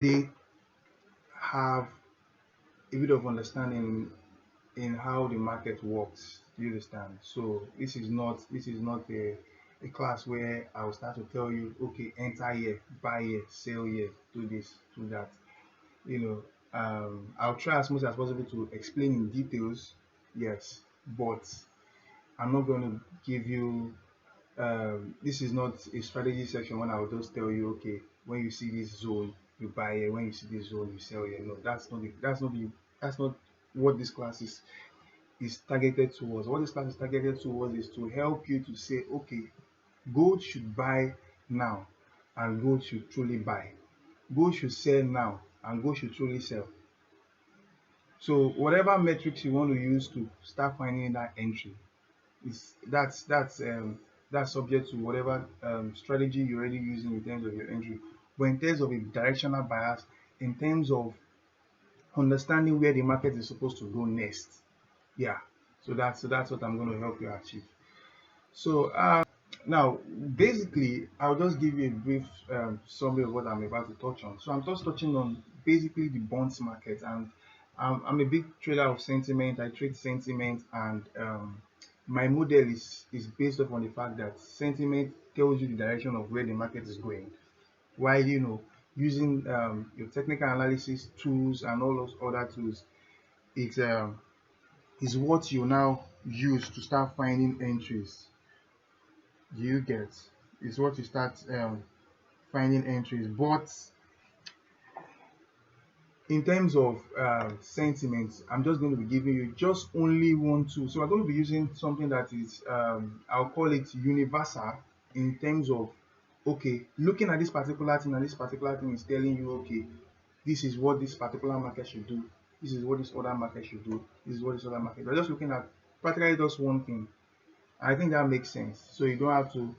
they have a bit of understanding in how the market works. Do you understand? So this is not a class where I will start to tell you, okay, enter here, buy here, sell here, do this, do that. You know, I'll try as much as possible to explain in details, yes, but I'm not going to give you. This is not a strategy section when I will just tell you, okay, when you see this zone, you buy it. When you see this zone, you sell it. No, that's not what this class is targeted towards. What this class is targeted towards is to help you to say, okay, gold should buy now, and gold should truly buy. Gold should sell now, and gold should truly sell. So whatever metrics you want to use to start finding that entry is that's subject to whatever strategy you're already using in terms of your entry. But in terms of a directional bias, in terms of understanding where the market is supposed to go next, yeah. So that's what I'm going to help you achieve. So now, basically, I'll just give you a brief summary of what I'm about to touch on. So I'm just touching on basically the bonds market, and I'm a big trader of sentiment. I trade sentiment, and my model is based upon the fact that sentiment tells you the direction of where the market is going, while using your technical analysis tools and all those other tools, it is what you now use to start finding entries. Do you get? Is what you start finding entries. But in terms of sentiment, I'm just going to be giving you just only one tool. So I'm going to be using something that is, I'll call it universal, in terms of, okay, looking at this particular thing, and this particular thing is telling you, okay, this is what this particular market should do. This is what this other market should do. This is what this other market. We're just looking at practically just one thing. I think that makes sense. So you don't have to.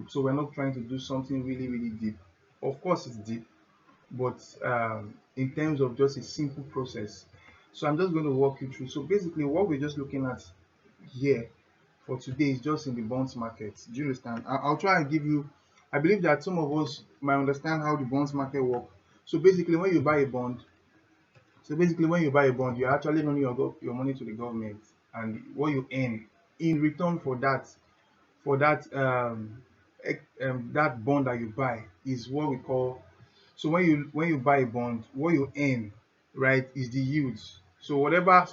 So we're not trying to do something really, really deep. Of course, it's deep, but in terms of just a simple process. So I'm just going to walk you through. So basically, what we're just looking at here for today is just in the bonds market. Do you understand? I'll try and give you. I believe that some of us might understand how the bonds market work. So basically, when you buy a bond, you're actually loaning your money to the government, and what you earn in return for that bond that you buy is what we call. So when you buy a bond, what you earn, right, is the yields. So whatever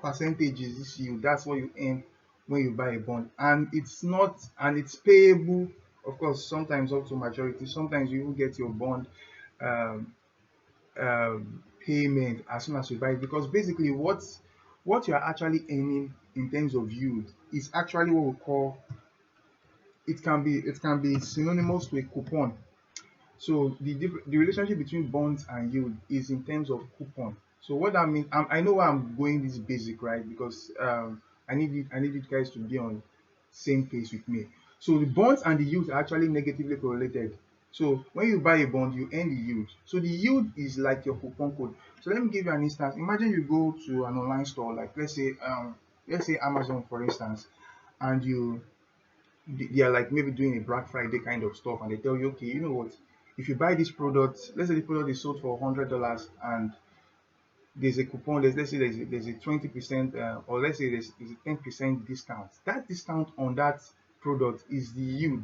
percentage is this yield, that's what you earn when you buy a bond, and it's payable, of course, sometimes up to maturity. Sometimes you even get your bond um, payment as soon as you buy it, because basically what you're actually earning in terms of yield is actually what we call, it can be synonymous to a coupon. So the relationship between bonds and yield is in terms of coupon. So what that means, I know why I'm going this basic, right? Because I need you guys to be on same page with me. So the bonds and the yield are actually negatively correlated. So when you buy a bond, you earn the yield. So the yield is like your coupon code. So let me give you an instance. Imagine you go to an online store, like let's say Amazon, for instance, and they are like maybe doing a Black Friday kind of stuff, and they tell you, okay, you know what? If you buy this product, let's say the product is sold for $100, and there's a coupon. Let's say there's a 20%, or let's say there's a 10% discount. That discount on that product is the yield.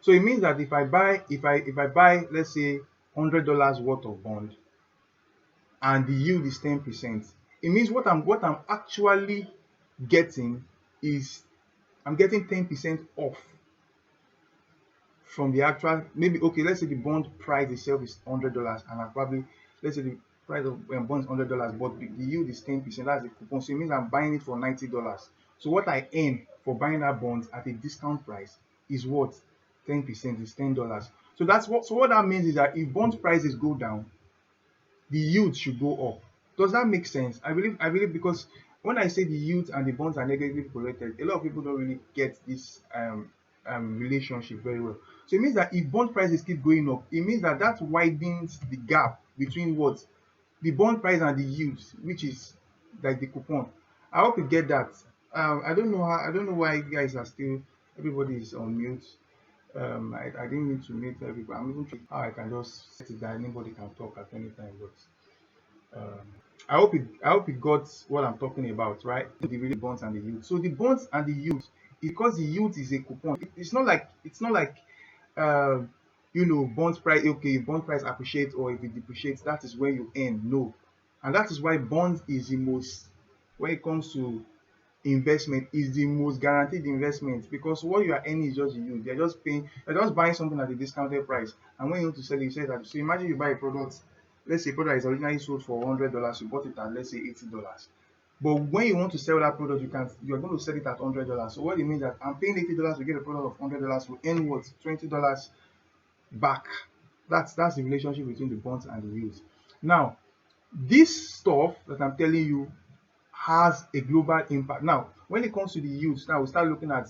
So it means that if I buy, let's say, $100 worth of bond, and the yield is 10%, it means what I'm actually getting is, I'm getting 10% off from the actual. Maybe, okay, let's say the bond price itself is $100, and I probably, let's say the price of bond is $100, but the yield is 10%. That's the coupon. So it means I'm buying it for $90. So what I earn for buying that bond at a discount price is what? 10% is $10. So what that means is that if bond prices go down, the yield should go up. Does that make sense? I believe because when I say the yield and the bonds are negatively correlated, a lot of people don't really get this relationship very well. So it means that if bond prices keep going up, it means that widens the gap between what the bond price and the yield, which is like the coupon. I hope you get that. I don't know why you guys are still, everybody is on mute. I didn't need to meet everybody. I'm even trying how I can just set it that anybody can talk at any time. But I hope it got what I'm talking about, right? The really bonds and the youth. So the bonds and the youth, because the youth is a coupon. It's not like uh, bond price. Okay, bond price appreciates or if it depreciates, that is where you earn. No, and that is why bonds is the most, when it comes to investment, is the most guaranteed investment, because what you are earning is just you. They're just paying, they're just buying something at a discounted price. And when you want to sell it, you say that. So imagine you buy a product, let's say a product is originally sold for $100, you bought it at, let's say, $80. But when you want to sell that product, you're going to sell it at $100. So what it means that I'm paying $80 to get a product of $100 to earn what, $20 back. That's the relationship between the bonds and the yields. Now, this stuff that I'm telling you has a global impact. Now, when it comes to the yields, now we start looking at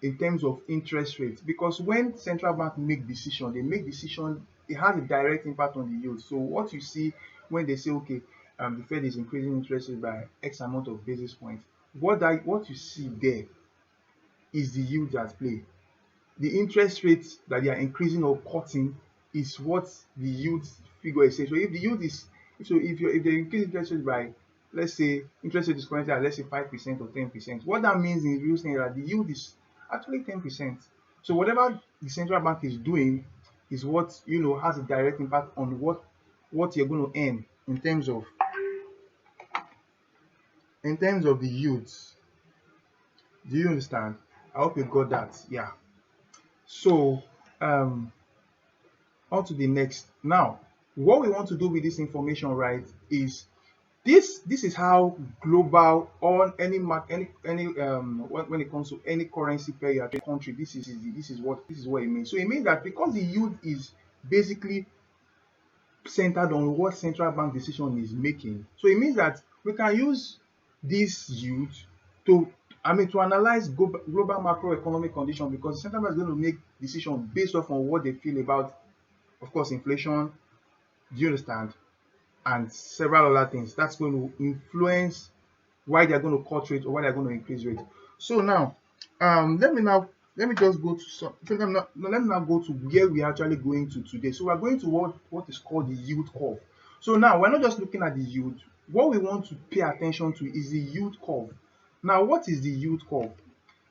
in terms of interest rates, because when central bank make decision, it has a direct impact on the yield. So what you see when they say, okay, the Fed is increasing interest rate by X amount of basis points, what you see there is the yield at play. The interest rates that they are increasing or cutting is what the yield figure is saying. So if the yield is, so if they increase interest rate by, let's say interest rate is currently at, let's say, 5% or 10%, what that means in real sense is that the yield is actually 10%. So whatever the central bank is doing is what has a direct impact on what you're going to earn in terms of the yields. Do you understand? I hope you got that. Yeah. So um on to the next. Now, what we want to do with this information, right, is this is how global on any when it comes to any currency pair you are trading country, this is what it means. So it means that because the yield is basically centered on what central bank decision is making, so it means that we can use this yield to, to analyze global macroeconomic condition, because the central bank is going to make decision based off on what they feel about, of course, inflation. Do you understand? And several other things that's going to influence why they're going to cut rate or why they're going to increase rate. So now, let me just go to some. So let me now go to where we are actually going to today. So we're going to what is called the yield curve. So now we're not just looking at the yield. What we want to pay attention to is the yield curve. Now, what is the yield curve?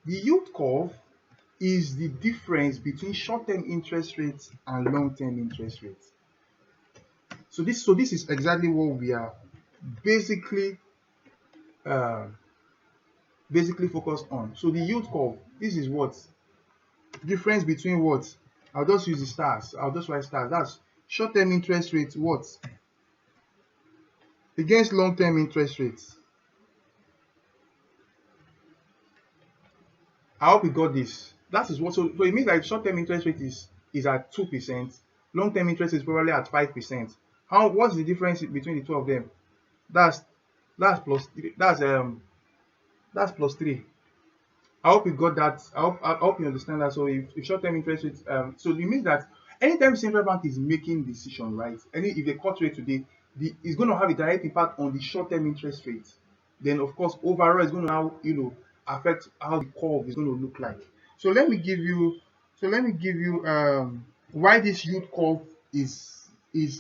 The yield curve is the difference between short-term interest rates and long-term interest rates. So this is exactly what we are basically uh, basically focused on. So the yield curve, this is what difference between what, I'll just use the stars. I'll just write stars. That's short-term interest rates what against long-term interest rates. I hope you got this. That is what. So it means that short-term interest rate is at 2%. Long-term interest is probably at 5%. What's the difference between the two of them? That's that's plus that's plus 3. I hope you got that. I hope you understand that. So if short-term interest rates, so it means that anytime central bank is making decision, right? If they cut rate today, it's going to have a direct impact on the short-term interest rate. Then of course overall it's going to now affect how the curve is going to look like. So let me give you why this yield curve is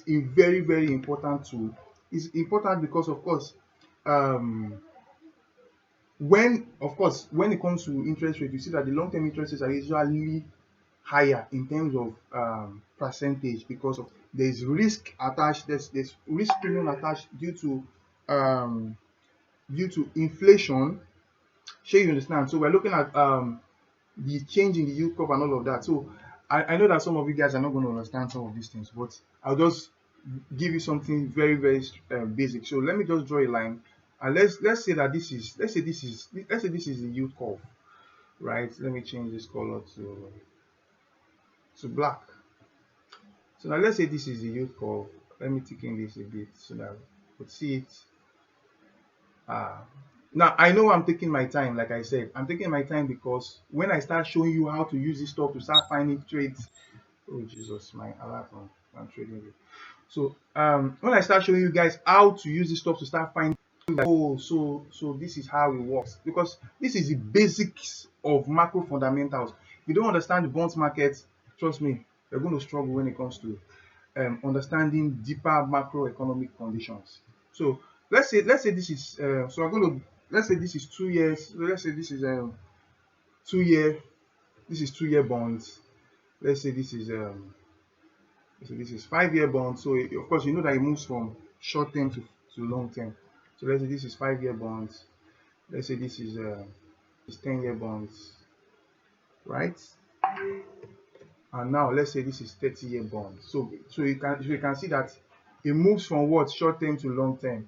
a very, very important tool. It's important because of course um when it comes to interest rate, you see that the long-term interest rates are usually higher in terms of percentage, because of there's risk attached, there's risk premium attached um due to inflation. Sure, you understand? So we're looking at the change in the yield curve and all of that. So I know that some of you guys are not going to understand some of these things, but I'll just give you something very, very basic. So let me just draw a line, and let's say that this is the yield curve, right? Let me change this color to black. So now let's say this is the yield curve. Let me thicken this a bit so that we could see it. Now I know I'm taking my time. Like I said, I'm taking my time because when I start showing you how to use this stuff to start finding trades, oh Jesus, my alert on, I'm trading it. So when I start showing you guys how to use this stuff to start finding, like, oh, so this is how it works, because this is the basics of macro fundamentals. you don't understand the bonds market, trust me, you're going to struggle when it comes to understanding deeper macroeconomic conditions. So let's say this is so I'm going to let's say this is 2 years. Let's say this is 2 year. This is 2 year bonds. Let's say this is 5 year bonds. So of course you know that it moves from short term to long term. So let's say this is 5 year bonds. Let's say this is 10 year bonds, right? And now let's say this is 30 year bond. So you can see that it moves from what short term to long term.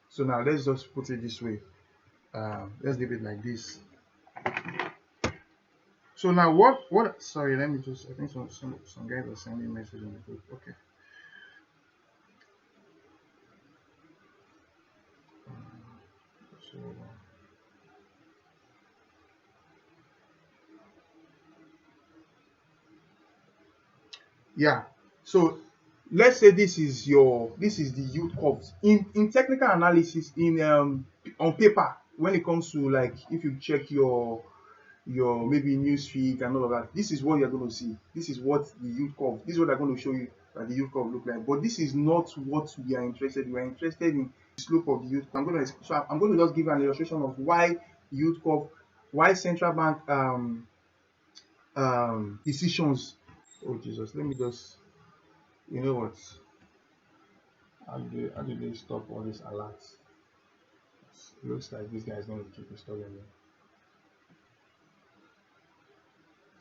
So now let's just put it this way. Let's leave it like this. So now what sorry, let me just I think some guys are sending message on the group. Okay. So yeah. So let's say this is the yield curves. In technical analysis, in on paper, when it comes to like if you check your maybe news feed and all of that, this is what you're going to see. This is what the yield curve, this is what they're going to show you that the yield curve look like. But this is not what we are interested in. We are interested in the slope of the yield curve. I'm going to just give an illustration of why yield curve, why central bank decisions. Oh Jesus, let me just, you know what, how do they stop all these alerts? It looks like this guy is going to keep installing me.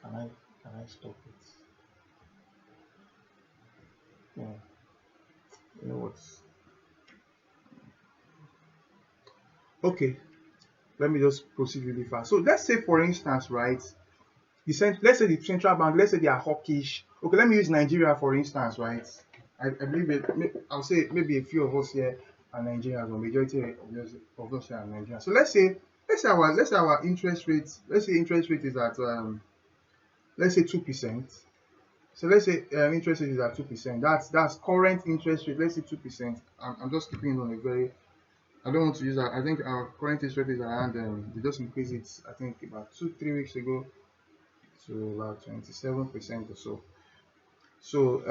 Can I stop it? Yeah, you know what? Okay, let me just proceed really fast. So let's say, for instance, right, let's say the central bank, let's say they are hawkish. Okay, let me use Nigeria for instance, right? I believe I'll say maybe a few of us here are Nigerians, or majority of us here are Nigerians. So let's say our interest rate, let's say interest rate is at let's say 2%. So let's say interest rate is at 2%. That's current interest rate. Let's say 2%. I'm just keeping it on a very. I don't want to use that. I think our current interest rate is around. They just increased it. I think about 2 3 weeks ago to about 27% or so. So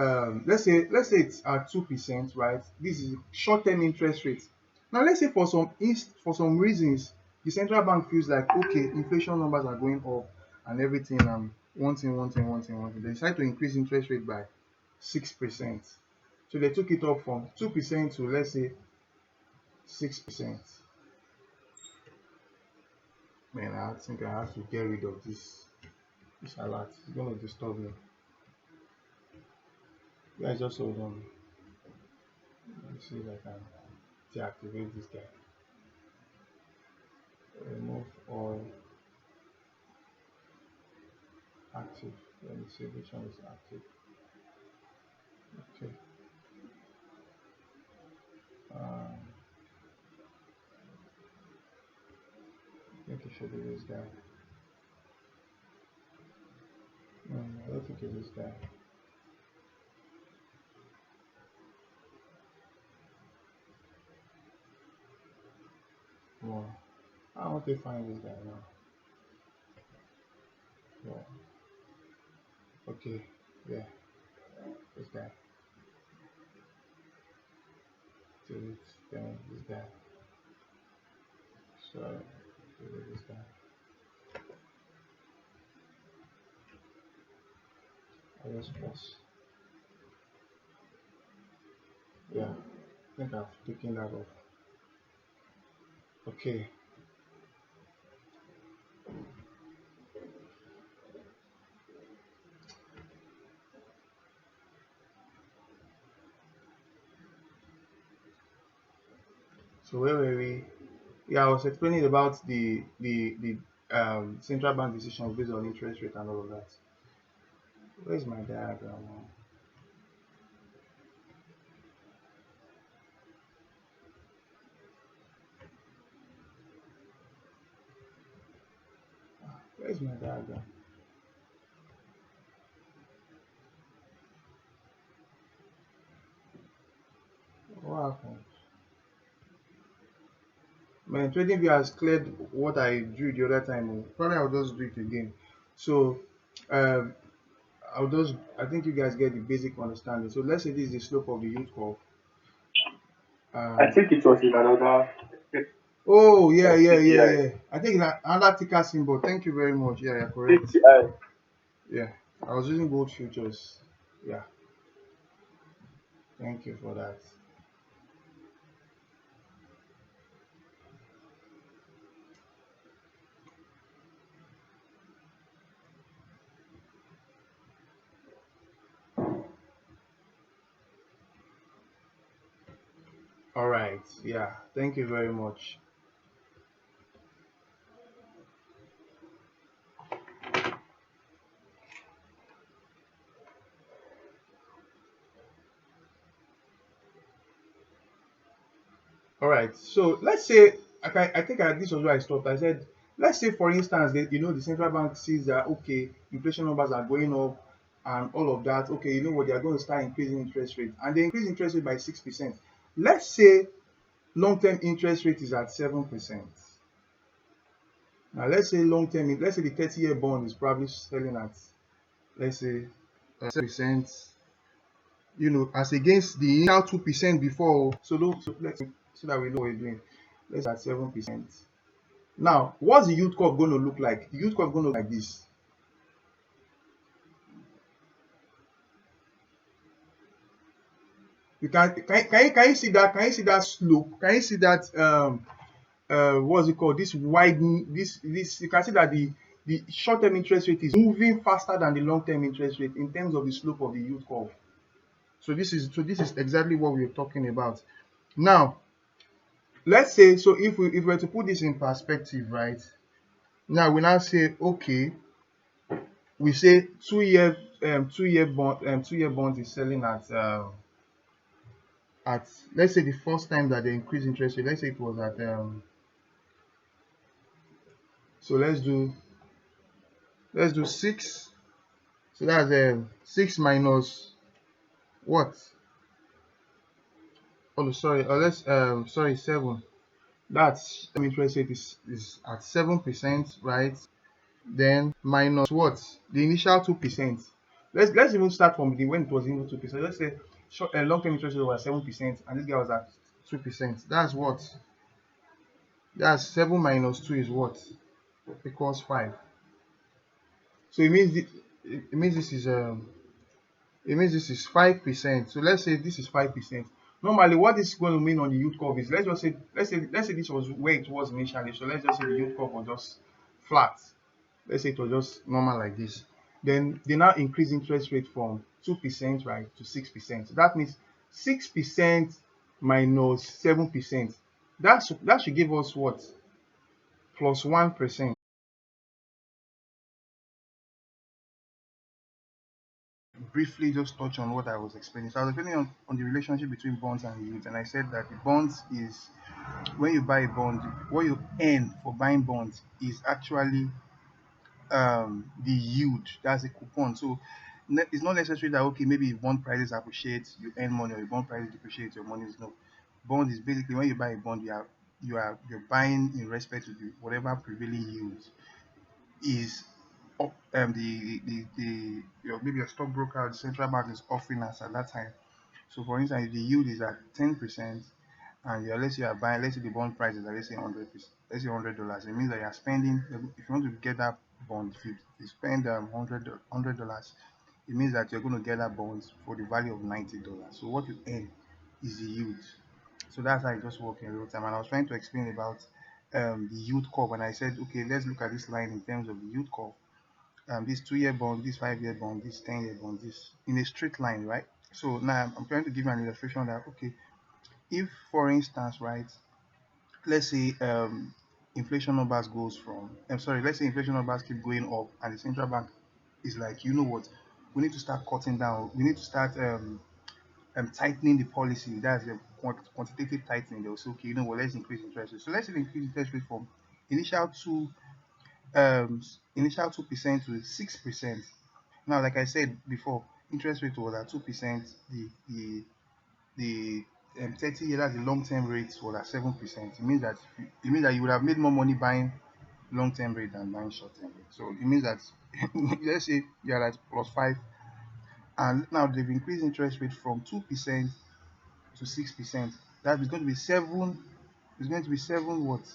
let's say it's at 2%, right? This is short-term interest rate. Now let's say for some reasons the central bank feels like okay, inflation numbers are going up and everything, one thing. They decide to increase interest rate by 6%. So they took it up from 2% to let's say 6%. Man, I think I have to get rid of this alert. It's gonna disturb me. You guys just hold on. Let me see if I can deactivate this guy. Remove all active. Let me see which one is active. Okay. Um, I think it should be this guy. No, I don't think it's this guy. No. I want to find this guy now. Yeah. Okay. Yeah. This guy. Delete. Then this guy. Sorry. Delete this guy. I just press. Yeah. I think I've taken that off. Okay. So where were we? Yeah, I was explaining about the central bank decisions based on interest rate and all of that. Where's my diagram now? Where's my diagram? What happened? My trading view has cleared what I drew the other time. Oh. Probably I'll just do it again. So Um, I think you guys get the basic understanding. So let's say this is the slope of the yield curve. I Um, think it was in another oh yeah, yeah, yeah, CPI. yeah. I think that another ticker symbol. Thank you very much. Yeah, you're correct. CPI. Yeah, I was using gold futures. Yeah, thank you for that. All right. Yeah, thank you very much. All right. So let's say I think this was where I stopped. I said, let's say for instance that the central bank sees that okay, inflation numbers are going up and all of that. Okay, you know what, they are going to start increasing interest rate and they increase interest rate by 6%. Let's say long-term interest rate is at 7%. Now let's say the 30-year bond is probably selling at, let's say, 7%. As against the initial 2% before. So let's so that we know what we're doing. Let's at 7%. Now, what's the yield curve going to look like? The yield curve going to look like this. Can you see that? Can you see that slope? Can you see that what's it called? This widen this you can see that the short-term interest rate is moving faster than the long-term interest rate in terms of the slope of the yield curve. So this is exactly what we're talking about. Now, let's say, so if we were to put this in perspective, right? Now we now say, okay, we say 2-year bond is selling at, let's say, the first time that they increase interest rate, let's say it was at so let's do 6. So that's 6 minus what? Oh, sorry. Let's sorry, 7. That's interest rate is at 7%, right? Then minus what? The initial 2%. Let's even start from the when it was even 2%. Let's say short long-term interest rate was 7% and this guy was at 2%. That's what? That's 7 minus 2 is what? Equals 5. So it means this is 5%. So let's say this is 5%. Normally, what this is going to mean on the yield curve is, let's say this was where it was initially. So let's just say the yield curve was just flat. Let's say it was just normal like this. Then they now increase interest rate from 2%, right, to 6%. So that means 6% minus 7%. That should give us what? Plus 1%. Briefly just touch on what I was explaining. So I was explaining on the relationship between bonds and yields, and I said that the bonds is, when you buy a bond, what you earn for buying bonds is actually the yield. That's a coupon. So it's not necessary that okay, maybe if bond prices appreciate, you earn money, or if bond prices depreciate, your money is no. Bond is basically, when you buy a bond, you're buying in respect to the whatever prevailing yield is maybe your stockbroker or the central bank is offering us at that time. So for instance, if the yield is at 10% and let's say you are buying, let's say the bond price is at, let's say, 100%, let's say $100, it means that you are spending, if you want to get that bond, if you spend $100, it means that you're going to get that bond for the value of $90. So what you earn is the yield. So that's how it just works in real time. And I was trying to explain about the yield curve, and I said, okay, let's look at this line in terms of the yield curve. This 2-year bond, this 5-year bond, this 10-year bond, this in a straight line, right? So now I'm trying to give you an illustration that okay, if for instance, right, let's say inflation numbers goes from, I'm sorry, let's say inflation numbers keep going up, and the central bank is like, you know what, we need to start cutting down, we need to start tightening the policy. That's the quantitative tightening. They'll say, okay, you know what, let's increase interest rate. So let's say they increase interest rate from initial two um initial 2% to 6%. Now, like I said before, interest rate was at 2%. The 30-year, that's the long-term rate, was at 7%. It means that you would have made more money buying long-term rate than buying short-term rate. So it means that let's say you're at plus 5, and now they've increased interest rate from 2% to 6%. That is going to be 7. It's going to be 7 what?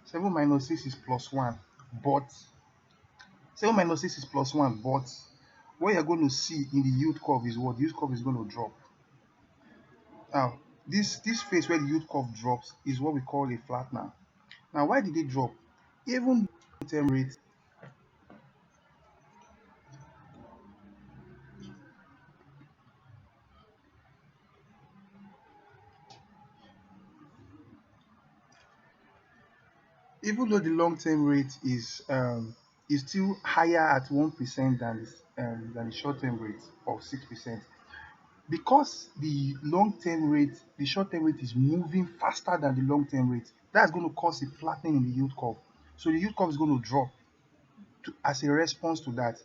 7 minus 6 is plus 1. But 7 minus 6 is plus 1. But what you're going to see in the yield curve is what? The yield curve is going to drop. Now, this phase where the yield curve drops is what we call a flattener. Now, why did it drop? Even term rate, even though the long-term rate is still higher at 1% than the short-term rate of 6%, because the short-term rate is moving faster than the long-term rate. That's going to cause a flattening in the yield curve. So the yield curve is going to drop as a response to that.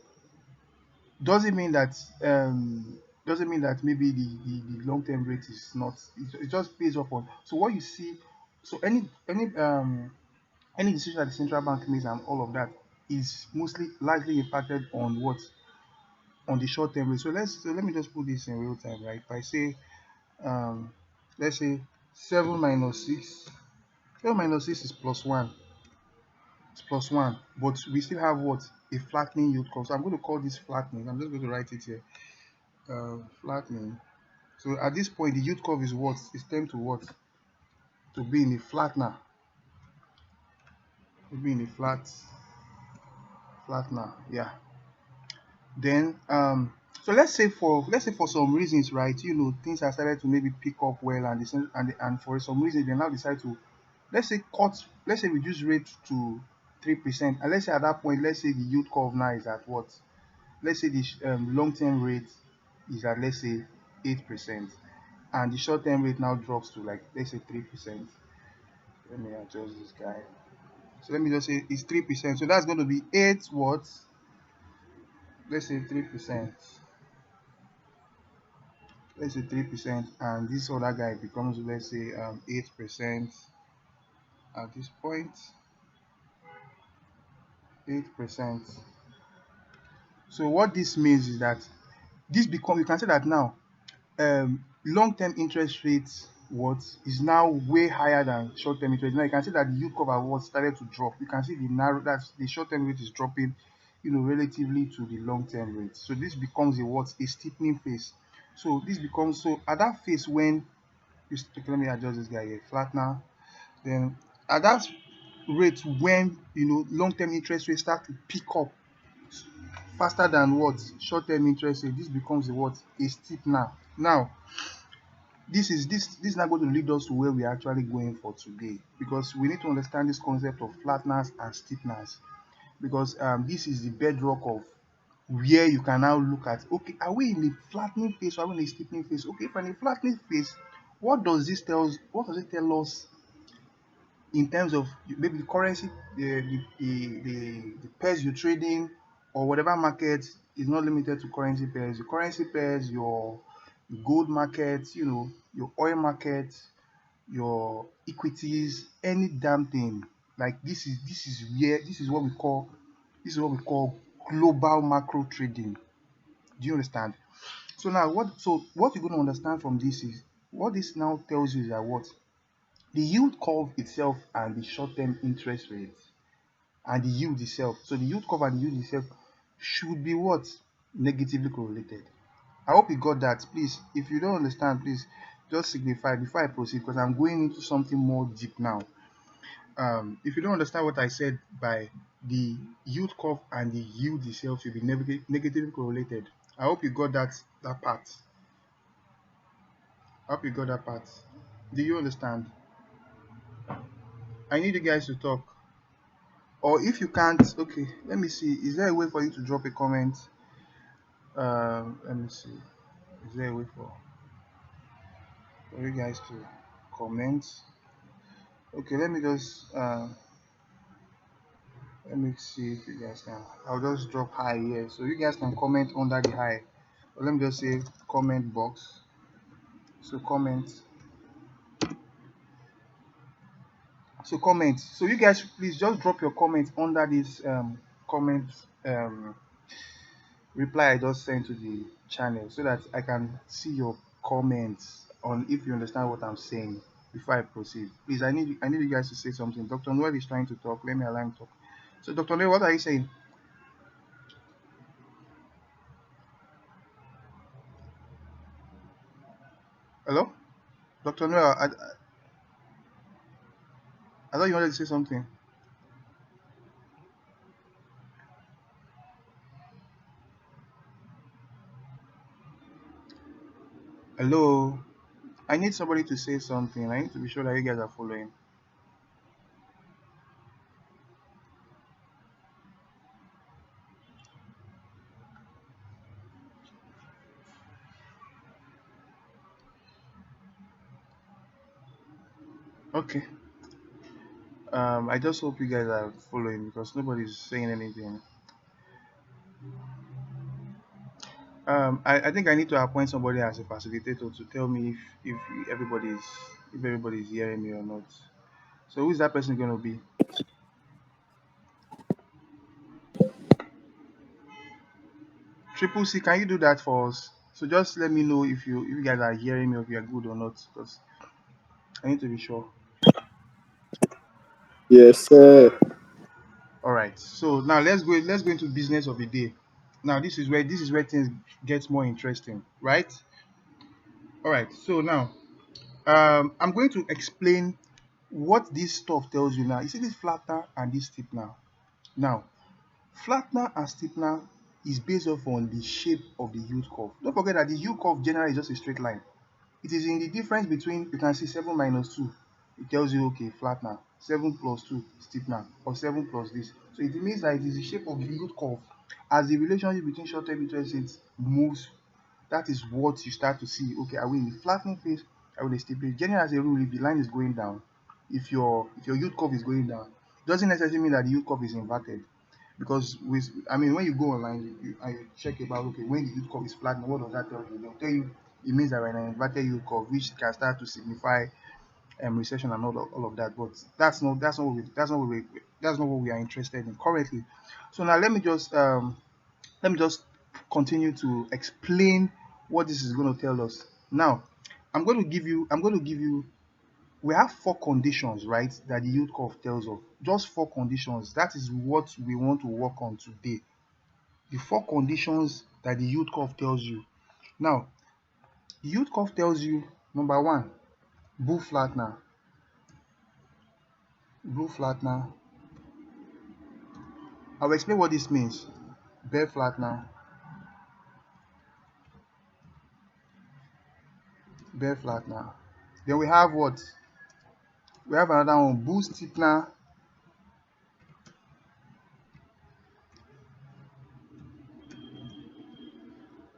Doesn't mean that maybe the long-term rate is not. It just pays up on. So what you see, so any decision that the central bank makes and all of that is mostly largely impacted on what, on the short term rate. So let me just put this in real time, right? If I say let's say 7 minus 6, 7 minus 6 is plus 1. It's plus 1, but we still have what, a flattening yield curve. So I'm going to call this flattening. I'm just going to write it here, flattening. So at this point the yield curve is what, it's time to what, to be in a flattener, to be in a flattener, yeah. Then so let's say for some reasons, right, things have started to maybe pick up well, and and for some reason they now decide to, let's say reduce rate to 3%, and let's say at that point, let's say the yield curve now is at what, let's say the long-term rate is at, let's say, 8%, and the short-term rate now drops to, like, let's say 3%. Let me adjust this guy. So let me just say it's 3%, so that's going to be 8 what, let's say 3%. Let's say 3%, and this other guy becomes, let's say, 8% at this point. 8%. So what this means is that you can say that now, long-term interest rates what is now way higher than short-term interest. Now you can see that the yield curve what started to drop. You can see that's the short-term rate is dropping, relatively to the long-term rate. So this becomes a steepening phase. So this becomes, so at that phase when let me adjust this guy here, flattener. Then at that rate when long-term interest rates start to pick up faster than what, short-term interest rate, this becomes a steepener. Now this is not going to lead us to where we're actually going for today, because we need to understand this concept of flatteners and steepeners, because this is the bedrock of where you can now look at, okay, are we in a flattening phase or are we in a steepening phase? Okay, if we're in a flattening phase, what does it tell us in terms of maybe the currency, the pairs you're trading, or whatever market is not limited to currency pairs. The currency pairs, your gold market, your oil market, your equities, any damn thing. Like this is what we call global macro trading. Do you understand? So now what you're going to understand from this is, what this now tells you is that what, the yield curve itself and the short-term interest rates and the yield itself. So the yield curve and the yield itself should be what? Negatively correlated. I hope you got that. Please, if you don't understand, please just signify before I proceed, because I'm going into something more deep now. If you don't understand what I said by the yield curve and the yield itself should be negatively correlated, I hope you got that part. I hope you got that part. Do you understand? I need you guys to talk. Or if you can't, okay, let me see. Is there a way for you to drop a comment? Let me see. Is there a way for you guys to comment? Okay, let me see if you guys can. I'll just drop hi here, so you guys can comment under the hi. Or let me just say comment box. So comment. So comment. So you guys please just drop your comments under this comment reply I just sent to the channel so that I can see your comments on if you understand what I'm saying before I proceed. Please, I need you guys to say something. Dr. Noel is trying to talk. Let me allow him talk. So, Dr. Noel, what are you saying? Hello, Dr. Noel. I thought you wanted to say something. Hello. I need somebody to say something. I need to be sure that you guys are following. Okay. I just hope you guys are following because nobody's saying anything. I think I need to appoint somebody as a facilitator to tell me if everybody's if everybody's hearing me or not. So who is that person going to be? Triple C, can you do that for us? So just let me know if you guys are hearing me or if you're good or not because I need to be sure. Yes, sir. All right. So now let's go into business of the day. Now this is where things get more interesting, right? All right. So now I'm going to explain what this stuff tells you now. You see this flattener and this steepener. Now, flattener and steepener is based off on the shape of the yield curve. Don't forget that the yield curve generally is just a straight line. It is in the difference between, you can see 7 minus 2. It tells you, okay, flattener. 7 plus 2, steepener. Or 7 plus this. So it means that it is the shape of the yield curve. As the relationship between short-term interest rates moves, that is what you start to see. Okay, are we in the flattening phase? Are we in the steepening? Generally, as a rule, if the line is going down, if your yield curve is going down, it doesn't necessarily mean that the yield curve is inverted. Because when you go online, and you check about, okay, when the yield curve is flattening, what does that tell you? They'll tell you it means that we're in an inverted yield curve, which can start to signify recession and all of that. But that's not what we are interested in currently. So now let me just continue to explain what this is going to tell us. Now, I'm going to give you we have four conditions, right, that the yield curve tells of. Just four conditions. That is what we want to work on today. The four conditions that the yield curve tells you. Now, the yield curve tells you, number one, bull flattener. Bull flattener. I'll explain what this means. Bear flattener. Bear flattener. Then we have what? We have another one, bull steepener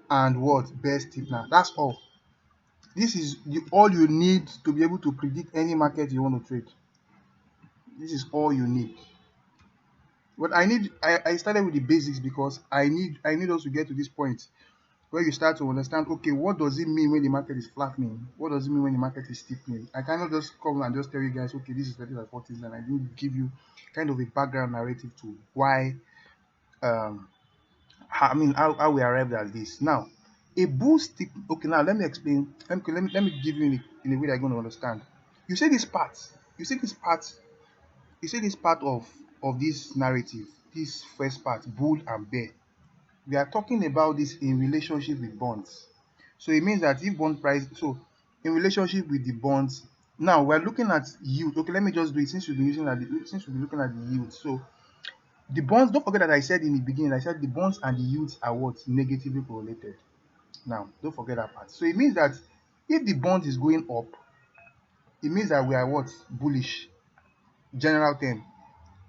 and what? Bear steepener. That's all. This is all you need to be able to predict any market you want to trade. This is all you need. But I started with the basics because I need us to get to this point where you start to understand, okay, what does it mean when the market is flattening? What does it mean when the market is steepening? I cannot just come and just tell you guys, okay, this is 30 and 40, and I didn't give you kind of a background narrative to why um how we arrived at this. Now, a bull steep, okay, now let me explain. Let me give you in a way that you're going to understand. You see this part, you see this part, you see this part of this narrative, this first part, bull and bear. We are talking about this in relationship with bonds. So it means that if bond price, so in relationship with the bonds, now we're looking at yield. Okay, let me just do it since we've been looking at the yield. So the bonds, don't forget that I said in the beginning, I said the bonds and the yields are what? Negatively correlated. Now, don't forget that part. So it means that if the bond is going up, it means that we are what? Bullish. General term.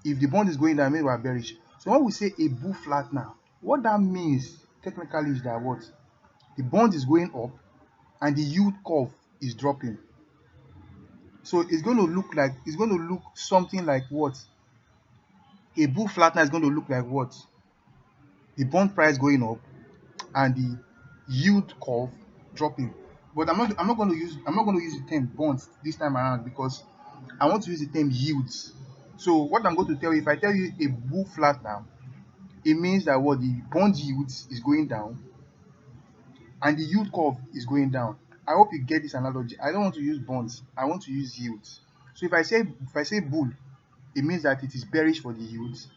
If the bond is going down, it means we are bearish. So when we say a bull flattener, what that means technically is that what? The bond is going up and the yield curve is dropping. So it's going to look something like what? A bull flattener is going to look like what? The bond price going up and the yield curve dropping. But I'm not going to use the term bonds this time around because I want to use the term yields. So what I'm going to tell you, if I tell you a bull flattener, it means that what the bond yield is going down and the yield curve is going down. I hope you get this analogy. I don't want to use bonds. I want to use yields. So if I say bull, it means that it is bearish for the yields.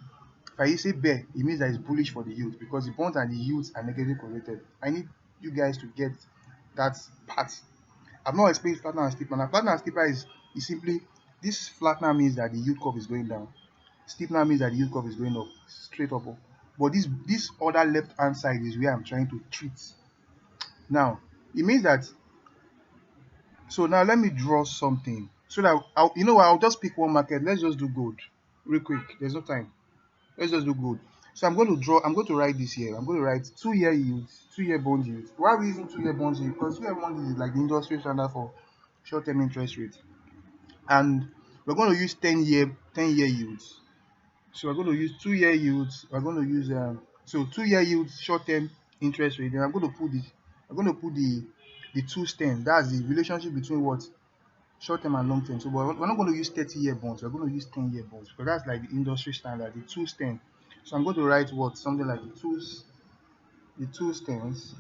If I say bear, it means that it's bullish for the yields because the bonds and the yields are negatively correlated. I need you guys to get that part. I've not explained flattener and steepener. Now, flattener and steepener is simply this flattener means that the yield curve is going down. Steepener means that the yield curve is going up, straight up. But this other left hand side is where I'm trying to treat. Now, it means that, so now let me draw something so that I'll just pick one market. Let's just do gold real quick. There's no time. Let's just do gold. So I'm going to write this here. I'm going to write 2-year yields, 2-year bond yields. Why are we using 2-year bond yields? Because 2-year bond yields is like the industry standard for short-term interest rates. And we're going to use 10-year yields. So we're going to use 2-year yields. We're going to use 2-year yields, short-term interest rate. Then I'm going to put the two stands. That's the relationship between what short-term and long-term. So we're not going to use 30-year bonds. We're going to use 10-year bonds because that's like the industry standard, the two stands. So I'm going to write what something like the two stands.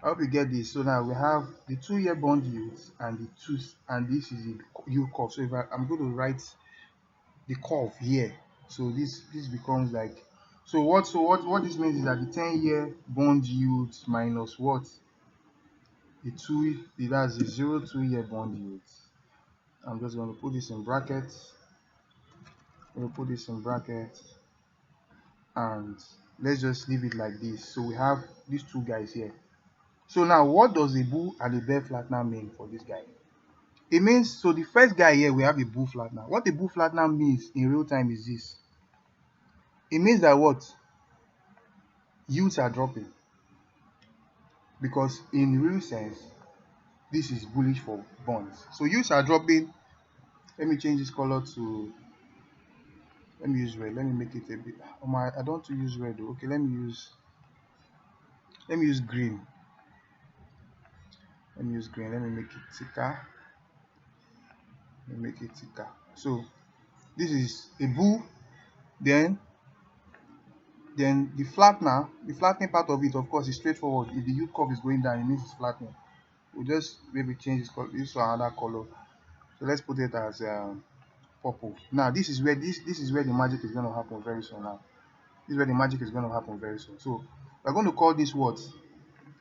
I hope you get this. So now we have the 2-year bond yields and this is the yield curve. So if I'm going to write the curve here, so this becomes like, what this means is that the 10-year bond yields minus what that's the 0-2-year bond yields. I'm just going to put this in brackets. We'll put this in brackets and let's just leave it like this. So we have these two guys here. So now what does a bull and a bear flattener mean for this guy? It means, so the first guy here, we have a bull flattener. What a bull flattener means in real time is this. It means that what? Yields are dropping. Because in real sense, this is bullish for bonds. So yields are dropping. Let me change this color to, let me use red. Let me make it a bit, I don't want to use red though. Okay, let me use green. Let me make it thicker. So this is a bull. Then the flattening part of it, of course, is straightforward. If the yield curve is going down, it means it's flattening. We'll just maybe change this to another color. So let's put it as purple. Now this is where the magic is going to happen very soon. So we're going to call this what?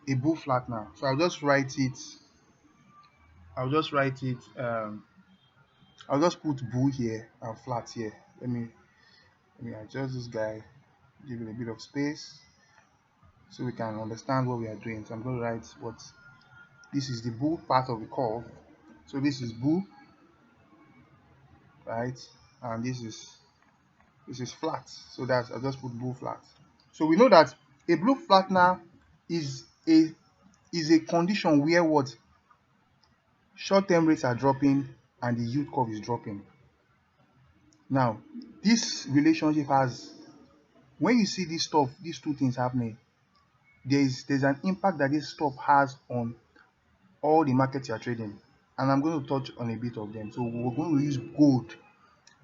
A bull flattener. So I'll just write it. I'll just put bull here and flat here. Let me adjust this guy, give it a bit of space so we can understand what we are doing. So I'm going to write what this is, the bull part of the curve. So this is bull, right? And this is flat. So that's, I'll just put bull flat. So we know that a bull flattener is a condition where what? Short-term rates are dropping and the yield curve is dropping. Now, this relationship has, when you see this stuff, these two things happening, there's an impact that this stuff has on all the markets you're trading. And I'm going to touch on a bit of them. So we're going to use gold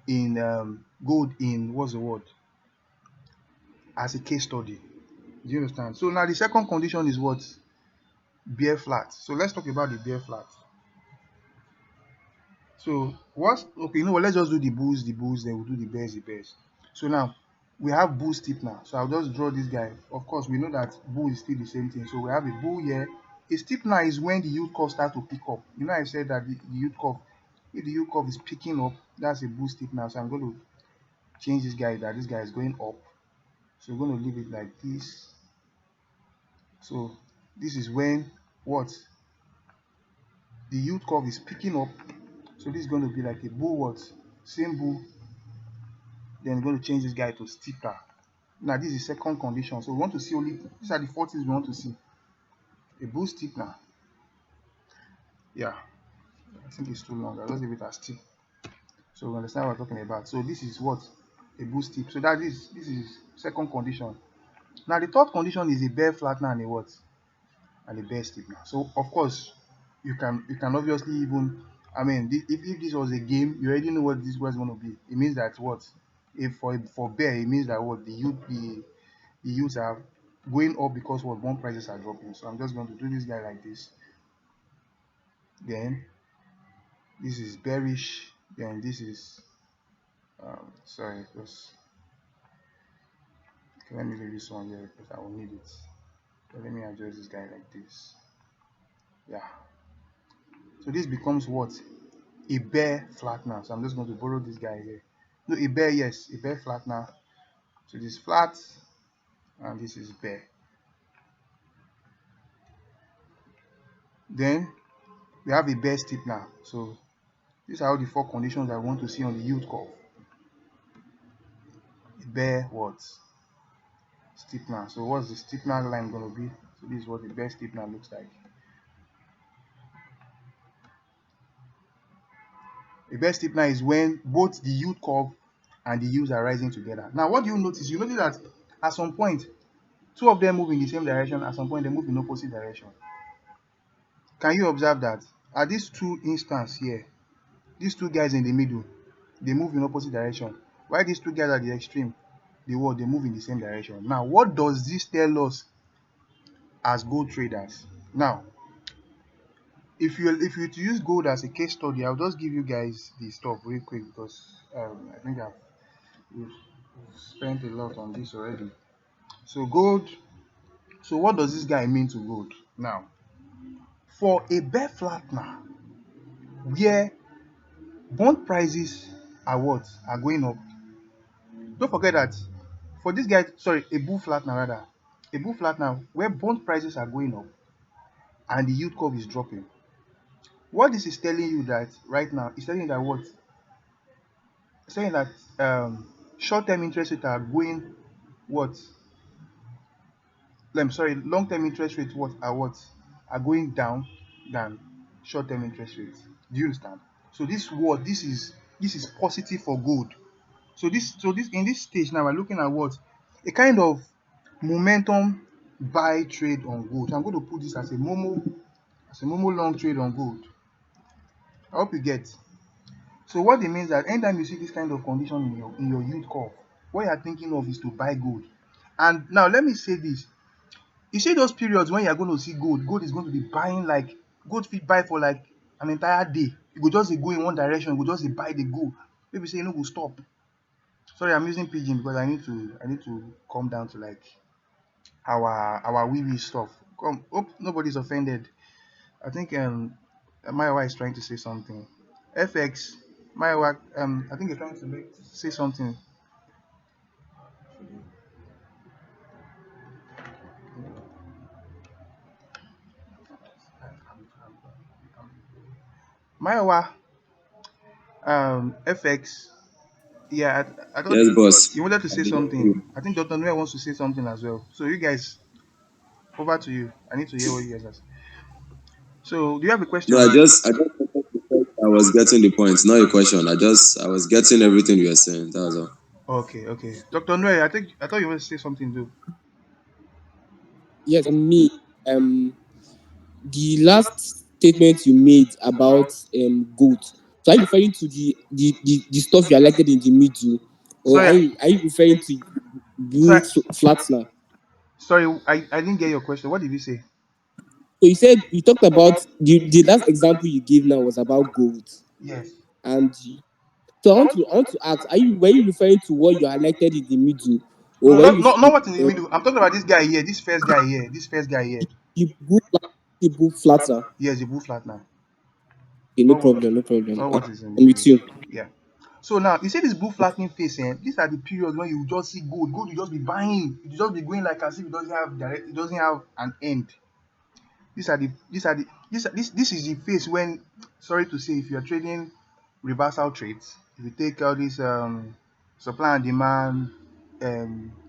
in what's the word? As a case study. Do you understand? So now the second condition is what? Bear flat. So let's talk about the bear flat. So let's just do the bulls, then we'll do the bears. So now we have bull steepener. So I'll just draw this guy. Of course, we know that bull is still the same thing. So we have a bull here. A steepener is when the yield curve starts to pick up. I said that the yield curve, if the yield curve is picking up, that's a bull steepener. So I'm going to change this guy, that this guy is going up. So we're going to leave it like this. So this is when what? The yield curve is picking up. So this is going to be like a bull what? Same bull. Then we're going to change this guy to steeper. Now this is the second condition. So we want to see only, these are the four things we want to see. A bull steepener. Yeah, I think it's too long. I'll just leave it as steep. So we understand what we're talking about. So this is what? A bull steep. So this is second condition. Now the third condition is a bear flattener and a what? And a bear steepener. So of course you can obviously even, if this was a game, you already know what this was going to be. It means that what? If for bear, it means that what the yields are going up because what bond prices are dropping. So I'm just going to do this guy like this. Then this is bearish. Then this is sorry, because okay, let me leave this one here because I will need it. So let me adjust this guy like this. Yeah. So this becomes what? A bear flattener. So I'm just going to borrow this guy here. No, a bear, yes, a bear flattener. So this is flat and this is bear. Then we have a bear steepener. So these are all the four conditions I want to see on the yield curve. A bear what? Steepener. So what's the steepener line going to be? So this is what the bear steepener looks like. A bear steepener is when both the yield curve and the yields are rising together. Now, what do you notice? You notice that at some point, two of them move in the same direction. At some point, they move in opposite direction. Can you observe that? At these two instances here, these two guys in the middle, they move in opposite direction. While these two guys at the extreme, they move in the same direction. Now, what does this tell us as gold traders? Now, if you to use gold as a case study, I'll just give you guys the stuff real quick because I think we've spent a lot on this already. So gold. So what does this guy mean to gold? Now, for a bear flattener, where bond prices are what are going up. Don't forget that for this guy, sorry, a bull flattener rather, a bull flattener where bond prices are going up and the yield curve is dropping. What this is telling you that right now is telling you that what? It's saying that short-term interest rates are going what? I'm sorry, long-term interest rates what are going down than short-term interest rates. Do you understand? So this is positive for gold. So this in this stage now we're looking at what a kind of momentum buy trade on gold. So I'm going to put this as a Momo long trade on gold. I hope you get. So what it means that anytime you see this kind of condition in your yield curve, what you are thinking of is to buy gold. And now let me say this: you see those periods when you are going to see gold is going to be buying like gold fit buy for like an entire day. You go just dey go in one direction, you go just dey buy the gold. Maybe say you no go stop. Sorry, I'm using pidgin because I need to come down to like our wee stuff. Come, hope nobody's offended. I think Mayowa is trying to say something. FX, Mayowa, I think you're trying to say something. Mayowa, FX, yeah, I thought Yes, boss. you wanted to I say dey hear you. something. I think Dr. Noel wants to say something as well. So you guys, over to you. I need to hear what you guys are saying. So do you have a No, question? I just wanted to say I was getting the point, not a question. I was getting everything you were saying. That was all. Okay, okay. Dr. Noel, I thought you wanted to say something too. Yes, on me, um, the last statement you made about gold. So are you referring to the stuff you highlighted in the middle, or Sorry, are you referring to blue sorry, flattener? sorry. I didn't get your question. What did you say? So you talked about the last example you gave now was about gold, Yes. and so I want to ask, were you referring to what you highlighted in the middle, or No, were you not what's in the middle. I'm talking about this guy here, this first guy here, this first guy here. the blue flatter? Yes, the bull flattener. Okay, no Not what, problem, no problem. not what is in the I'm with middle. you. Yeah. So now you see this bull flattening phase, these are the periods when you just see gold. Gold you just be buying, you just be going like as if it doesn't have an end. This is the phase when, sorry to say, if you're trading reversal trades, if you take all this supply and demand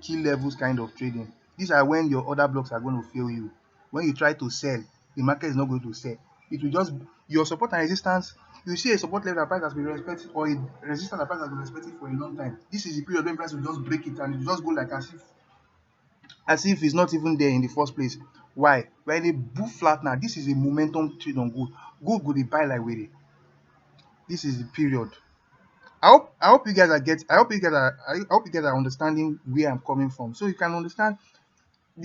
key levels kind of trading, these are when your other blocks are going to fail you. When you try to sell, the market is not going to sell. It will just, your support and resistance, you see a support level that price has been respected, or a resistance that price has been respected for a long time. This is the period when price will just break it and it will just go like as if it's not even there in the first place. Why? When a bull flattener, this is a momentum trade on gold. Gold go dey buy like were. This is the period. I hope you guys are I hope you guys are understanding where I'm coming from. So you can understand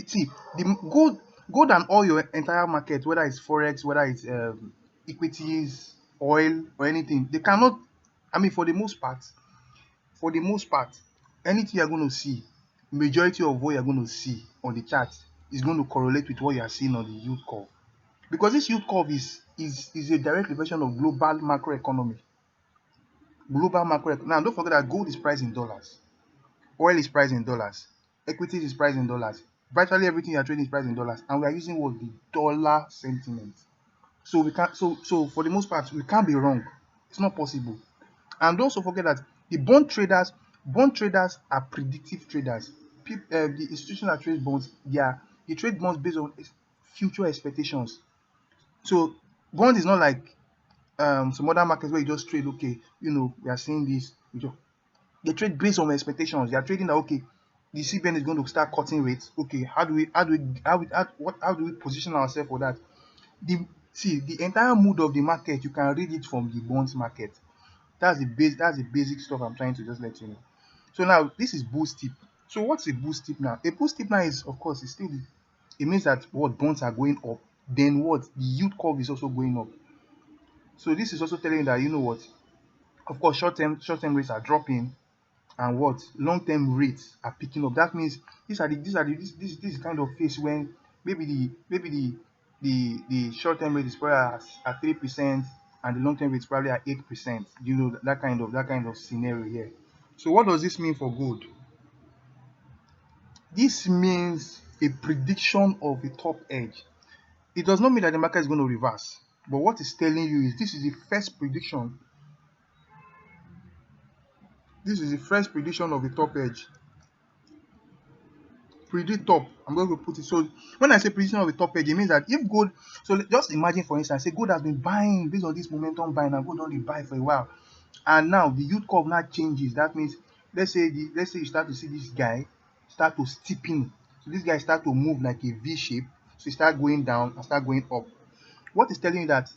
see the gold and all your entire market, whether it's forex, whether it's equities, oil or anything, they cannot. I mean, for the most part, anything you're going to see, majority of what you're going to see on the chart is going to correlate with what you are seeing on the yield curve, because this yield curve is a direct reflection of global macroeconomy. Now, don't forget that gold is priced in dollars, oil is priced in dollars, equities is priced in dollars. Virtually everything you're trading is priced in dollars, and we are using what the dollar sentiment. So we can't. So for the most part, we can't be wrong. It's not possible. And don't also forget that the bond traders are predictive traders. The institution that trades bonds, they trade bonds based on future expectations. So bond is not like some other markets where you just trade. Okay, we are seeing this. They trade based on expectations. They are trading that okay, the CBN is going to start cutting rates. Okay, how do we position ourselves for that? The entire mood of the market, you can read it from the bonds market. That's the basic stuff I'm trying to just let you know. So now this is bull steep. So what's a bull steep now? A bull steep now is, of course, it means that what bonds are going up, then what the yield curve is also going up. So this is also telling you that what, of course, short term rates are dropping, and what long-term rates are picking up. That means this is kind of phase when maybe the short-term rate is probably at 3%, and the long-term rate is probably at 8%. That kind of scenario here. So what does this mean for gold? This means a prediction of a top edge. It does not mean that the market is going to reverse, but what it's telling you is this is the first prediction. This is the first prediction of a top edge. Predict top. I'm going to put it. So when I say prediction of a top edge, it means that if gold, so just imagine for instance, say gold has been buying based on this momentum buying, and gold only buy for a while, and now the yield curve now changes. That means let's say you start to see this guy start to steepen. So this guy start to move like a V shape. So you start going down and start going up. What is telling you that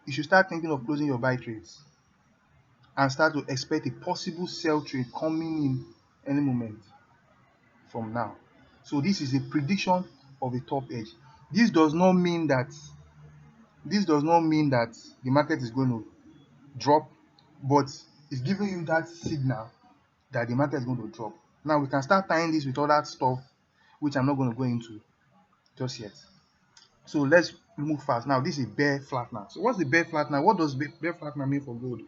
you should start thinking of closing your buy trades and start to expect a possible sell trade coming in any moment from now. So this is a prediction of a top edge. This does not mean that the market is going to drop, but it's giving you that signal that the market is going to drop. Now we can start tying this with all that stuff, which I'm not going to go into just yet. So let's move fast. Now this is bear flattener. So what's the bear flattener? What does bear flattener mean for gold?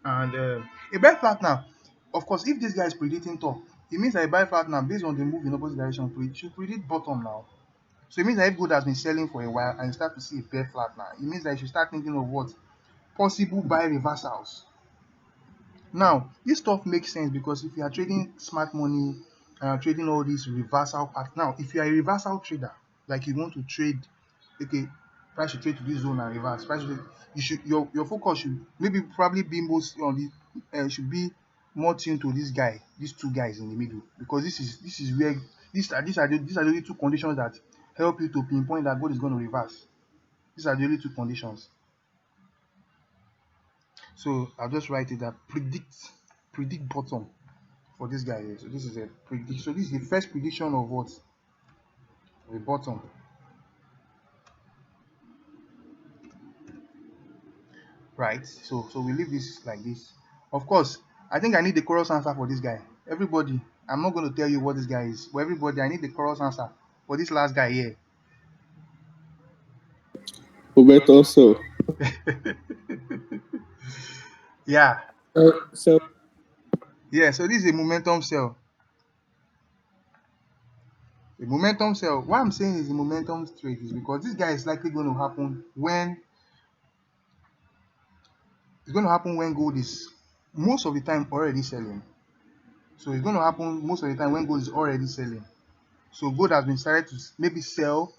And a bear flattener, of course, if this guy is predicting top, it means that a bear flattener based on the move in opposite direction should predict bottom now. So it means that if gold has been selling for a while and you start to see a bear flattener, it means that you should start thinking of what possible buy reversals. Now, this stuff makes sense because if you are trading smart money, trading all these reversal parts. Now, if you are a reversal trader, like you want to trade, okay, price should trade to this zone and reverse. Your focus should maybe probably be most on the should be more tuned to these two guys in the middle, because this is where these are the only two conditions that help you to pinpoint that gold is going to reverse. These are the only two conditions. So I'll just write it that predict bottom for this guy here. So this is a predict. So this is the first prediction of what? The bottom. Right. So we leave this like this. Of course, I think I need the chorus answer for this guy. Everybody, I'm not going to tell you what this guy is, but everybody, I need the chorus answer for this last guy here. Momentum sell. Yeah. So Yeah. So this is a momentum sell. The momentum sell. What I'm saying is the momentum trade is because this guy is likely going to happen when gold is most of the time already selling. So it's going to happen most of the time when gold is already selling. So gold has been started to maybe sell,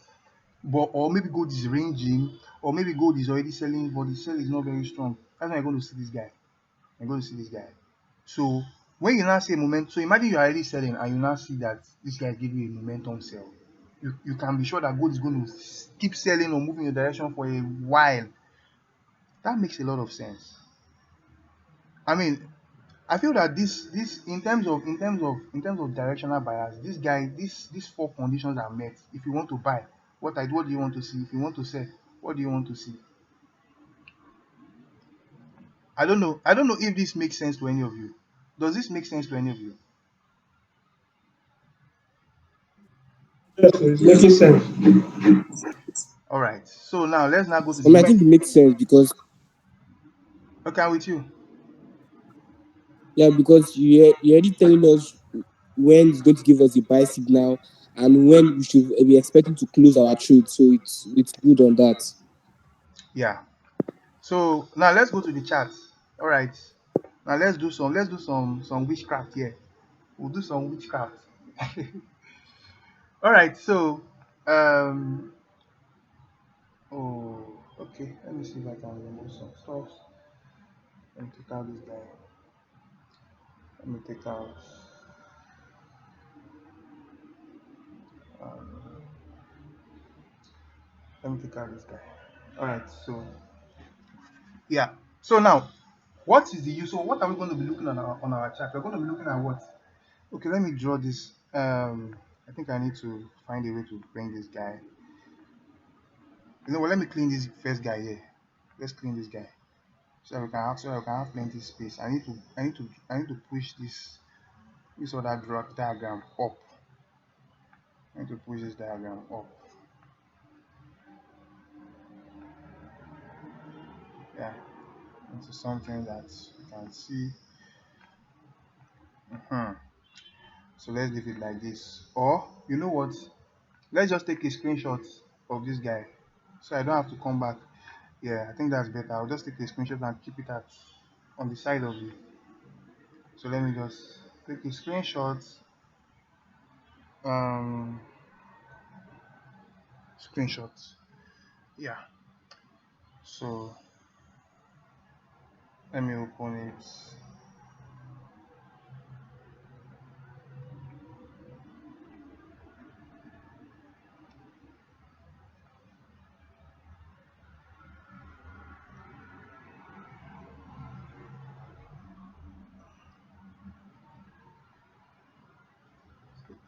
or maybe gold is ranging, or maybe gold is already selling, but the sell is not very strong. That's when you're going to see this guy. You're going to see this guy. So when you now see a momentum, so imagine you're already selling and you now see that this guy give you a momentum sell. You can be sure that gold is going to keep selling or moving in the direction for a while. That makes a lot of sense. I mean, I feel that this in terms of directional bias, this guy, these four conditions are met. If you want to buy, what do you want to see? If you want to sell, what do you want to see? I don't know. I don't know if this makes sense to any of you. Does this make sense to any of you? Yes, it's making Yes. sense. All right. So now let's now go to I the mean, I next. think it makes sense because Okay, I'm with you. yeah, because you're already telling us when it's going to give us the buy signal and when we should be expecting to close our trade. So it's good on that. Yeah. So now let's go to the chart. All right. Now let's do some witchcraft here. We'll do some witchcraft. All right. So um oh, okay. Let me see if I can remove some stuff. Let me take out this guy. Let me take out. Um, Let me take out this guy. All right. So yeah. So now, what is the use? So what are we going to be looking on our chart? We're going to be looking at what? Okay. Let me draw this. I think I need to find a way to bring this guy. You know what? Let me clean this first guy here. Let's clean this guy so I can have plenty space. I need to push this other diagram up. I need to push this diagram up. Yeah, into something that you can see. Mhm. So let's leave it like this. Or you know what? Let's just take a screenshot of this guy, so I don't have to come back. Yeah, I think that's better. I'll just take a screenshot and keep it at on the side of it. So let me just take a screenshot. Um, screenshot. Yeah. So let me open it.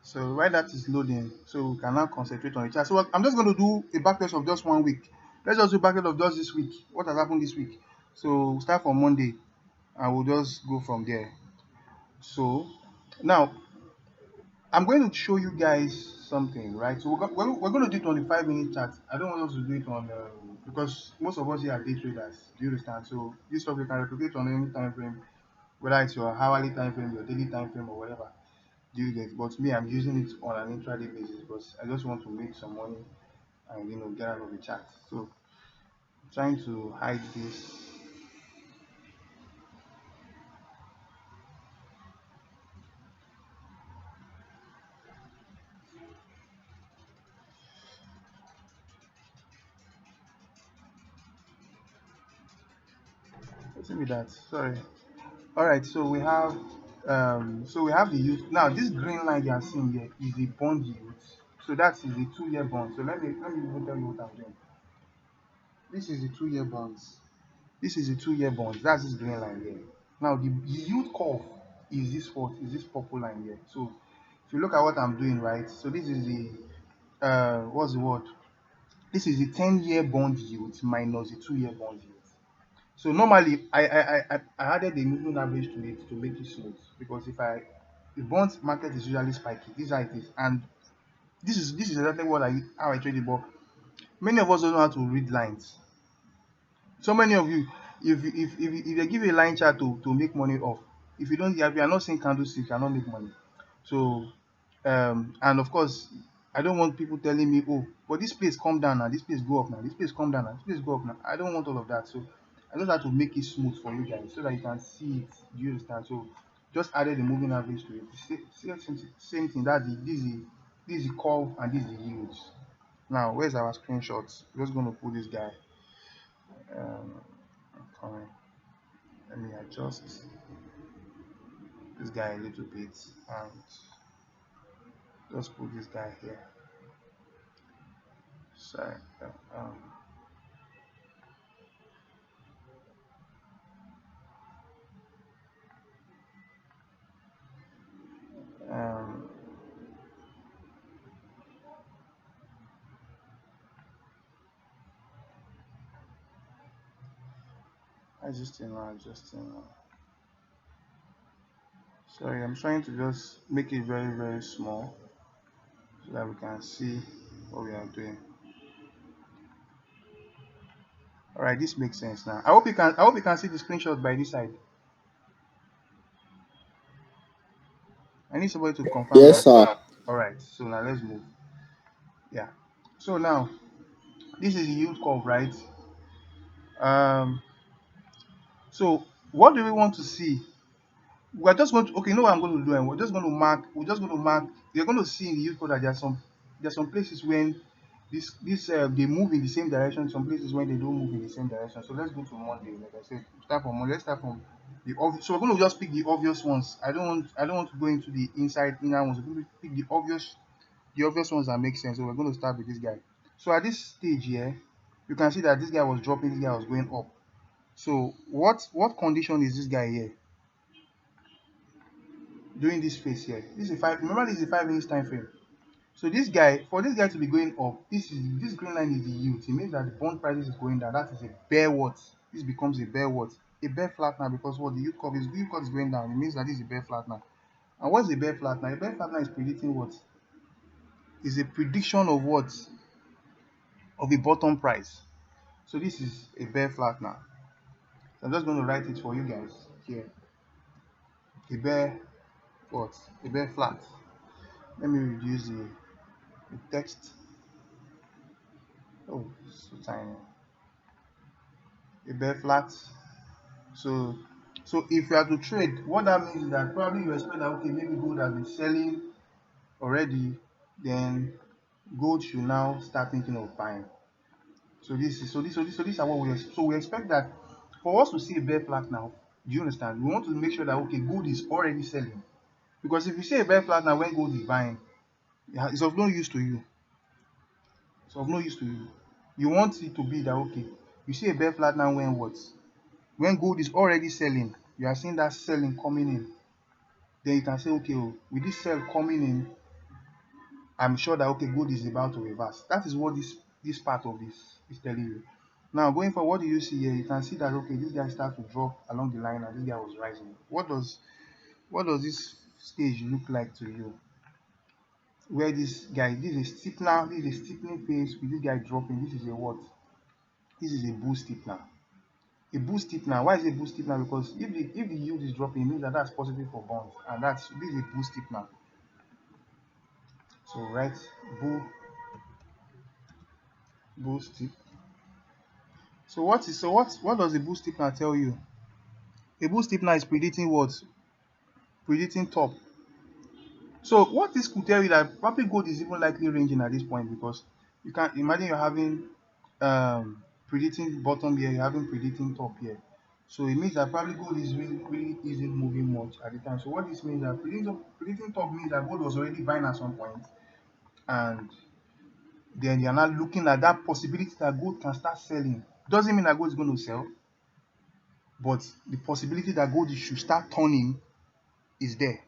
So while that is loading, so we can now concentrate on the chart. So I'm just going to do a backtest of just 1 week. Let's just do backtest of just this week. What has happened this week? So we'll start from Monday, and we'll just go from there. So now I'm going to show you guys something, right? So we're going to do it on the 5 minute chart. I don't want us to do it on because most of us here are day traders. Do you understand? So this stuff you can replicate on any time frame, whether it's your hourly time frame, your daily time frame, or whatever. Do you get? But me, I'm using it on an intraday basis because I just want to make some money and get out of the chat. So trying to hide this. What's with that? Sorry. All right. So we have the youth. Now this green line you are seeing here is the bond yield. So that is the 2 year bond. So let me even tell you what I'm doing. This is the 2 year bonds. This is the 2 year bond. That's this green line here. Now the yield curve is this what? Is this purple line here? So if you look at what I'm doing, right? So this is the what's the word? This is the 10-year bond yield minus the 2 year bond yield. So normally I added the moving average to it to make it smooth because the bond market is usually spiky. This is how it is, and this is exactly what I how I trade it. But many of us don't know how to read lines. So many of you, if they give you a line chart to make money off, if you are not seeing candlestick, you cannot make money. So and of course, I don't want people telling me, oh, but this place come down now, this place go up now, this place come down now, this place go up now. I don't want all of that. So I just have to make it smooth for you guys so that you can see it. Do you understand? So just added the moving average to it. Same thing. This is the call and this is the yields. Now where's our screenshots? We're just going to put this guy. Um, coming. Let me adjust this guy a little bit and just put this guy here. Sorry. Um, Adjusting now, adjusting now. Sorry, I'm trying to just make it very, very small so that we can see what we are doing. All right, this makes sense now. I hope you can. I hope you can see the screenshot by this side. I need somebody to confirm Yes, that. sir. All right, so now let's move. Yeah. So now this is the yield curve, right? Um. So what do we want to see? We're just going to, okay, you know what I'm going to do, and we're just going to mark. We're just going to mark. You're going to see in the yield curve that there's some places when this they move in the same direction. Some places when they don't move in the same direction. So let's go to Monday. Like I said, start from Monday. Let's start from the obvious. So we're going to just pick the obvious ones. I don't want to go into the inside inner ones. We're going to pick the obvious ones that make sense. So we're going to start with this guy. So at this stage here, you can see that this guy was dropping. This guy was going up. So what condition is this guy here during this phase here? This is a five. Remember, this is a 5 minutes time frame. So this guy, for this guy to be going up, this green line is the yield. It means that the bond prices is going down. That is a bear what? This becomes a bear what? A bear flattener because what yield curve is going down. It means that this is a bear flattener. And what's a bear flattener? A bear flattener is predicting what? Is a prediction of what? Of a bottom price. So this is a bear flattener. So I'm just going to write it for you guys here. A bear what? A bear flat. Let me reduce the text. Oh, so tiny. A bear flat. So, so if you are to trade, what that means is that probably you expect that okay, maybe gold has been selling already, then gold should now start thinking of buying. So these are what we expect that for us to see a bear flat now. Do you understand? We want to make sure that okay, gold is already selling because if you see a bear flat now when gold is buying, yeah, it's of no use to you. It's of no use to you. You want it to be that okay, you see a bear flat now when what? When gold is already selling, you are seeing that selling coming in. Then you can say, okay, oh, with this sell coming in, I'm sure that okay, gold is about to reverse. That is what this part of this is telling you. Now going forward, what do you see here? You can see that okay, this guy starts to drop along the line and this guy was rising. What does this stage look like to you? Where this guy, this is a steepening phase with this guy dropping. This is a what? This is a bull steepener. A bull steepener. Why is it a bull steepener? Because if the yield is dropping, it means that that's positive for bonds, and this is a bull steepener. So write bull steep. So what does a bull steepener tell you? A bull steepener is predicting what? Predicting top. So what this could tell you that probably gold is even likely ranging at this point because you can imagine you're having predicting bottom here, you're having predicting top here. So it means that probably gold is really isn't moving much at the time. So what this means that predicting top means that gold was already buying at some point, and then you're now looking at that possibility that gold can start selling. Doesn't mean that gold is going to sell, but the possibility that gold should start turning is there.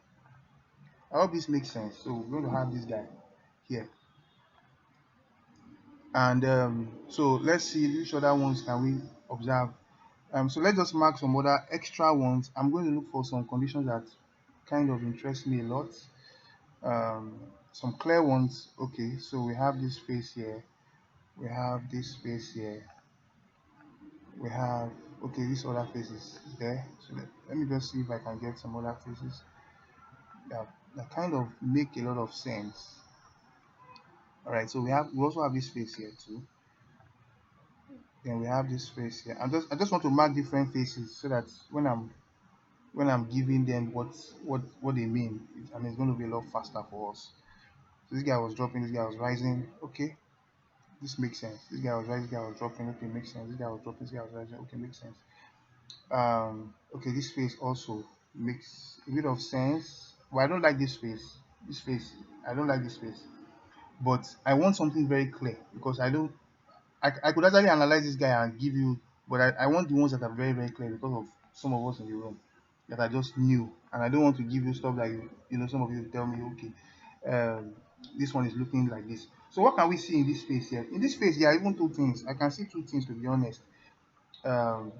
I hope this makes sense. So we're going to have this guy here. And so let's see which other ones can we observe. So let's just mark some other extra ones. I'm going to look for some conditions that kind of interest me a lot. Some clear ones. Okay, so we have this space here. We have this space here. We have okay, this other face is there. So let me just see if I can get some other faces that kind of make a lot of sense. All right, so we also have this face here too. Then we have this face here. I just want to mark different faces so that when I'm giving them what they mean, and it's going to be a lot faster for us. So this guy was dropping, this guy was rising. Okay, this makes sense. This guy was rising, this guy was dropping. Okay, makes sense. This guy was dropping, this guy was rising. Okay, makes sense. Okay, this face also makes a bit of sense, but I don't like this face. I don't like this face, but I want something very clear because I could actually analyze this guy and give you, but I want the ones that are very, very clear because of some of us in the room that are just new, and I don't want to give you stuff like some of you tell me, okay, this one is looking like this. So what can we see in this space here? In this space, there are even two things. I can see two things to be honest. Um,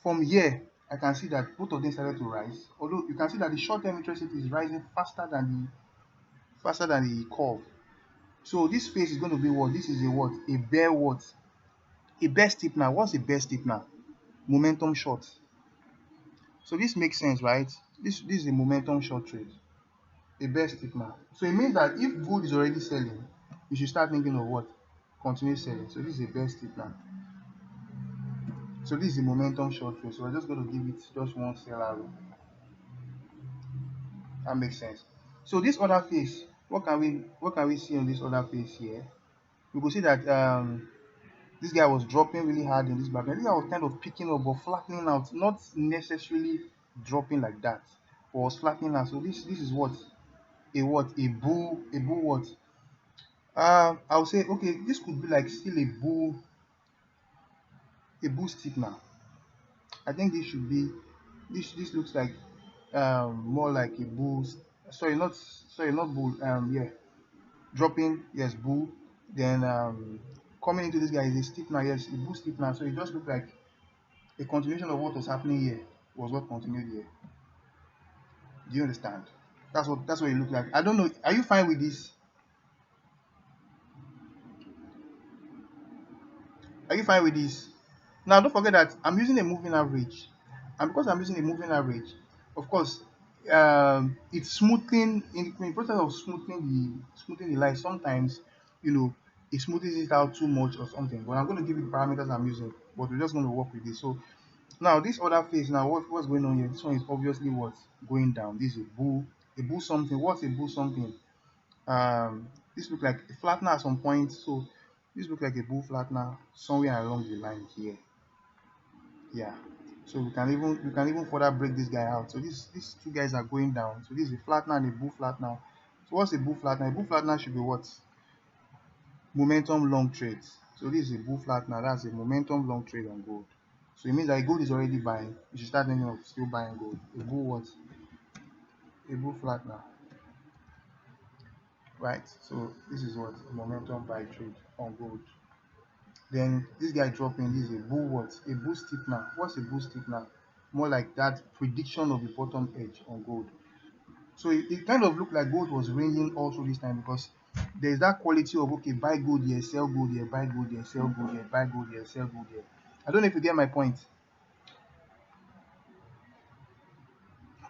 from here, I can see that both of them started to rise. Although you can see that the short-term interest rate is rising faster than the curve. So this phase is going to be what? This is a what? A bear what? A bear steepener. What's a bear steepener? Momentum short. So this makes sense, right? This is a momentum short trade. A bear steepener. So it means that if gold is already selling, you should start thinking of what? Continue selling. So this is a bear steepener. So this is a momentum short trade. So we're just going to give it just one sell arrow. That makes sense. So this other phase, what can we see on this other phase here? We could see that this guy was dropping really hard in this back. This guy was kind of picking up but flattening out, not necessarily dropping like that, but was flattening out. So this is what? A bull what? I would say okay, this could be like still a bull steepener. I think this should be this looks like more like a bull. Sorry, not bull. Yeah, dropping, yes, bull. Then coming into this guy is a steepener, yes, a bull steepener. So it just looked like a continuation of what was happening here was what continued here. Do you understand? That's what it looked like. I don't know. Are you fine with this? Are you fine with this? Now don't forget that I'm using a moving average. And because I'm using a moving average, of course, it's smoothing in the process of smoothing the line. Sometimes, you know, it smoothes it out too much or something. But I'm going to give you the parameters I'm using. But we're just going to work with this. So now this other phase, now what's going on here? This one is obviously what's going down. This is a bull something. What's a bull something? This look like a flattener at some point. So this look like a bull flattener somewhere along the line here. Yeah. So we can even further break this guy out. So these two guys are going down. So this is a flattener and a bull flattener. So what's a bull flattener? A bull flattener should be what? Momentum long trades. So this is a bull flattener. That's a momentum long trade on gold. So it means that gold is already buying. You should start thinking of still buying gold. A bull what? A bull flattener. Right. So this is what? A momentum buy trade on gold. Then this guy dropping, this is a bull what? A bull steepener. What's a bull steepener? More like that prediction of the bottom edge on gold. So it kind of looked like gold was ranging all through this time because there's that quality of okay, buy gold here, sell gold here, buy gold here, sell gold here, buy gold here, sell gold here. I don't know if you get my point.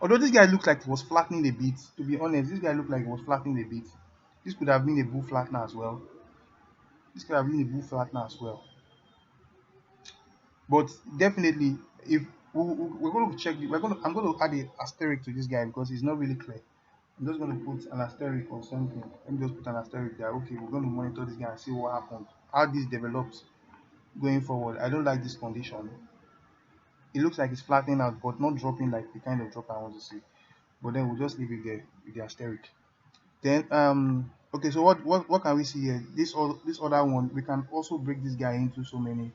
Although this guy looked like he was flattening a bit, to be honest, this guy looked like he was flattening a bit. This could have been a bull flattener as well. This could have been a bull flattener as well. But definitely, if we're going to check, I'm going to add an asterisk to this guy because it's not really clear. I'm just going to put an asterisk or something. Let me just put an asterisk there. Okay, we're going to monitor this guy and see what happens, how this develops going forward. I don't like this condition. It looks like it's flattening out, but not dropping like the kind of drop I want to see. But then we'll just leave it there with the asterisk. Then okay, so what can we see here? This other one, we can also break this guy into so many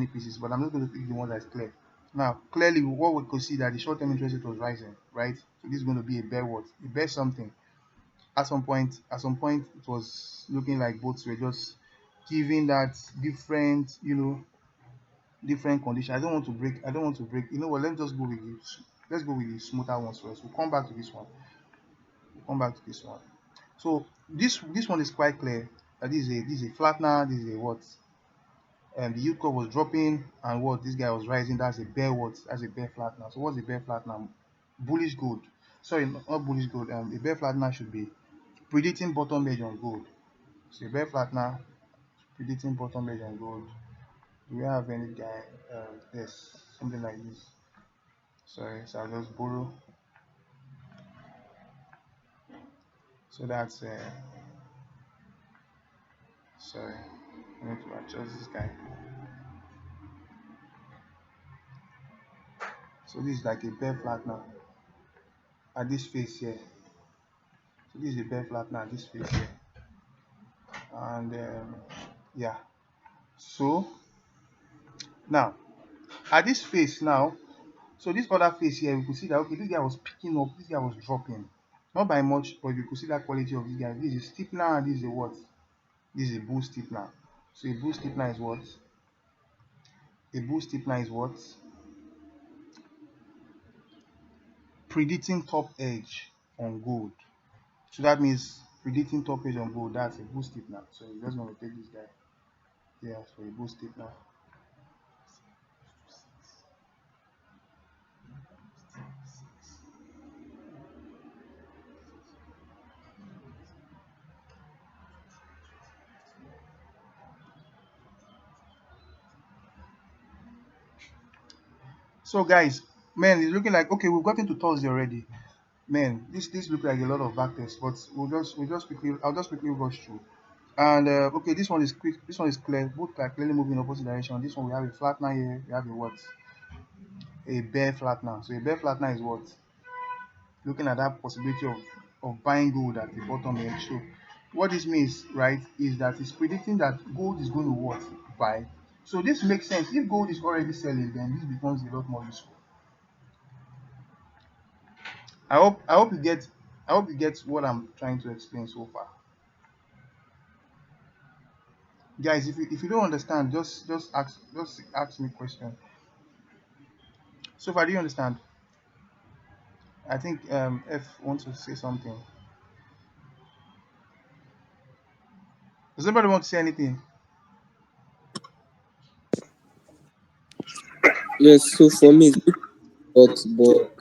pieces, but I'm just going to pick the one that's clear. Now, clearly, what we could see that the short-term interest rate was rising, right? So this is going to be a bear what? A bear something. At some point, it was looking like both were just giving that different condition. I don't want to break. You know what? Let's go with the smoother ones first. We'll come back to this one. So this one is quite clear that this is a flattener. This is a what? The yield curve was dropping, and what this guy was rising. That's a bear what? That's a bear flattener. So what's a bear flattener? Bullish gold. Sorry, not bullish gold. A bear flattener should be predicting bottom edge on gold. So a bear flattener predicting bottom edge on gold. Do we have any guy? Yes, something like this. Sorry, so I'll just borrow. So that's sorry. I need to adjust this guy. So this is like a bear flattener at this face here. So this is a bear flattener at this face here, and yeah. So now at this face now, so this other face here, we could see that okay, this guy was picking up, this guy was dropping, not by much, but you could see that quality of this guy. This is steepener, and this is a what? This is a bull steepener. So a bull steepener is what? A bull steepener is what? predicting top edge on gold. So that means predicting top edge on gold. That's a boost tip now. So you just want to take this guy. Yeah, so a boost tip now. So guys, man, it's looking like okay. We've gotten to Thursday already. Man, this look like a lot of backtest, but we'll just quickly. I'll just quickly rush through. And okay, this one is quick. This one is clear. Both are clearly moving in opposite direction. This one we have a flattener here. We have a what? A bear flattener. So a bear flattener is what? Looking at that possibility of buying gold at the bottom edge. So what this means, right, is that it's predicting that gold is going to what? Buy. So this makes sense. If gold is already selling, then this becomes a lot more useful. I hope you get what I'm trying to explain so far. Guys, if you don't understand, just ask me question. So far, do you understand? I think F wants to say something. Does anybody want to say anything? Yes, so for me, it's a lot, but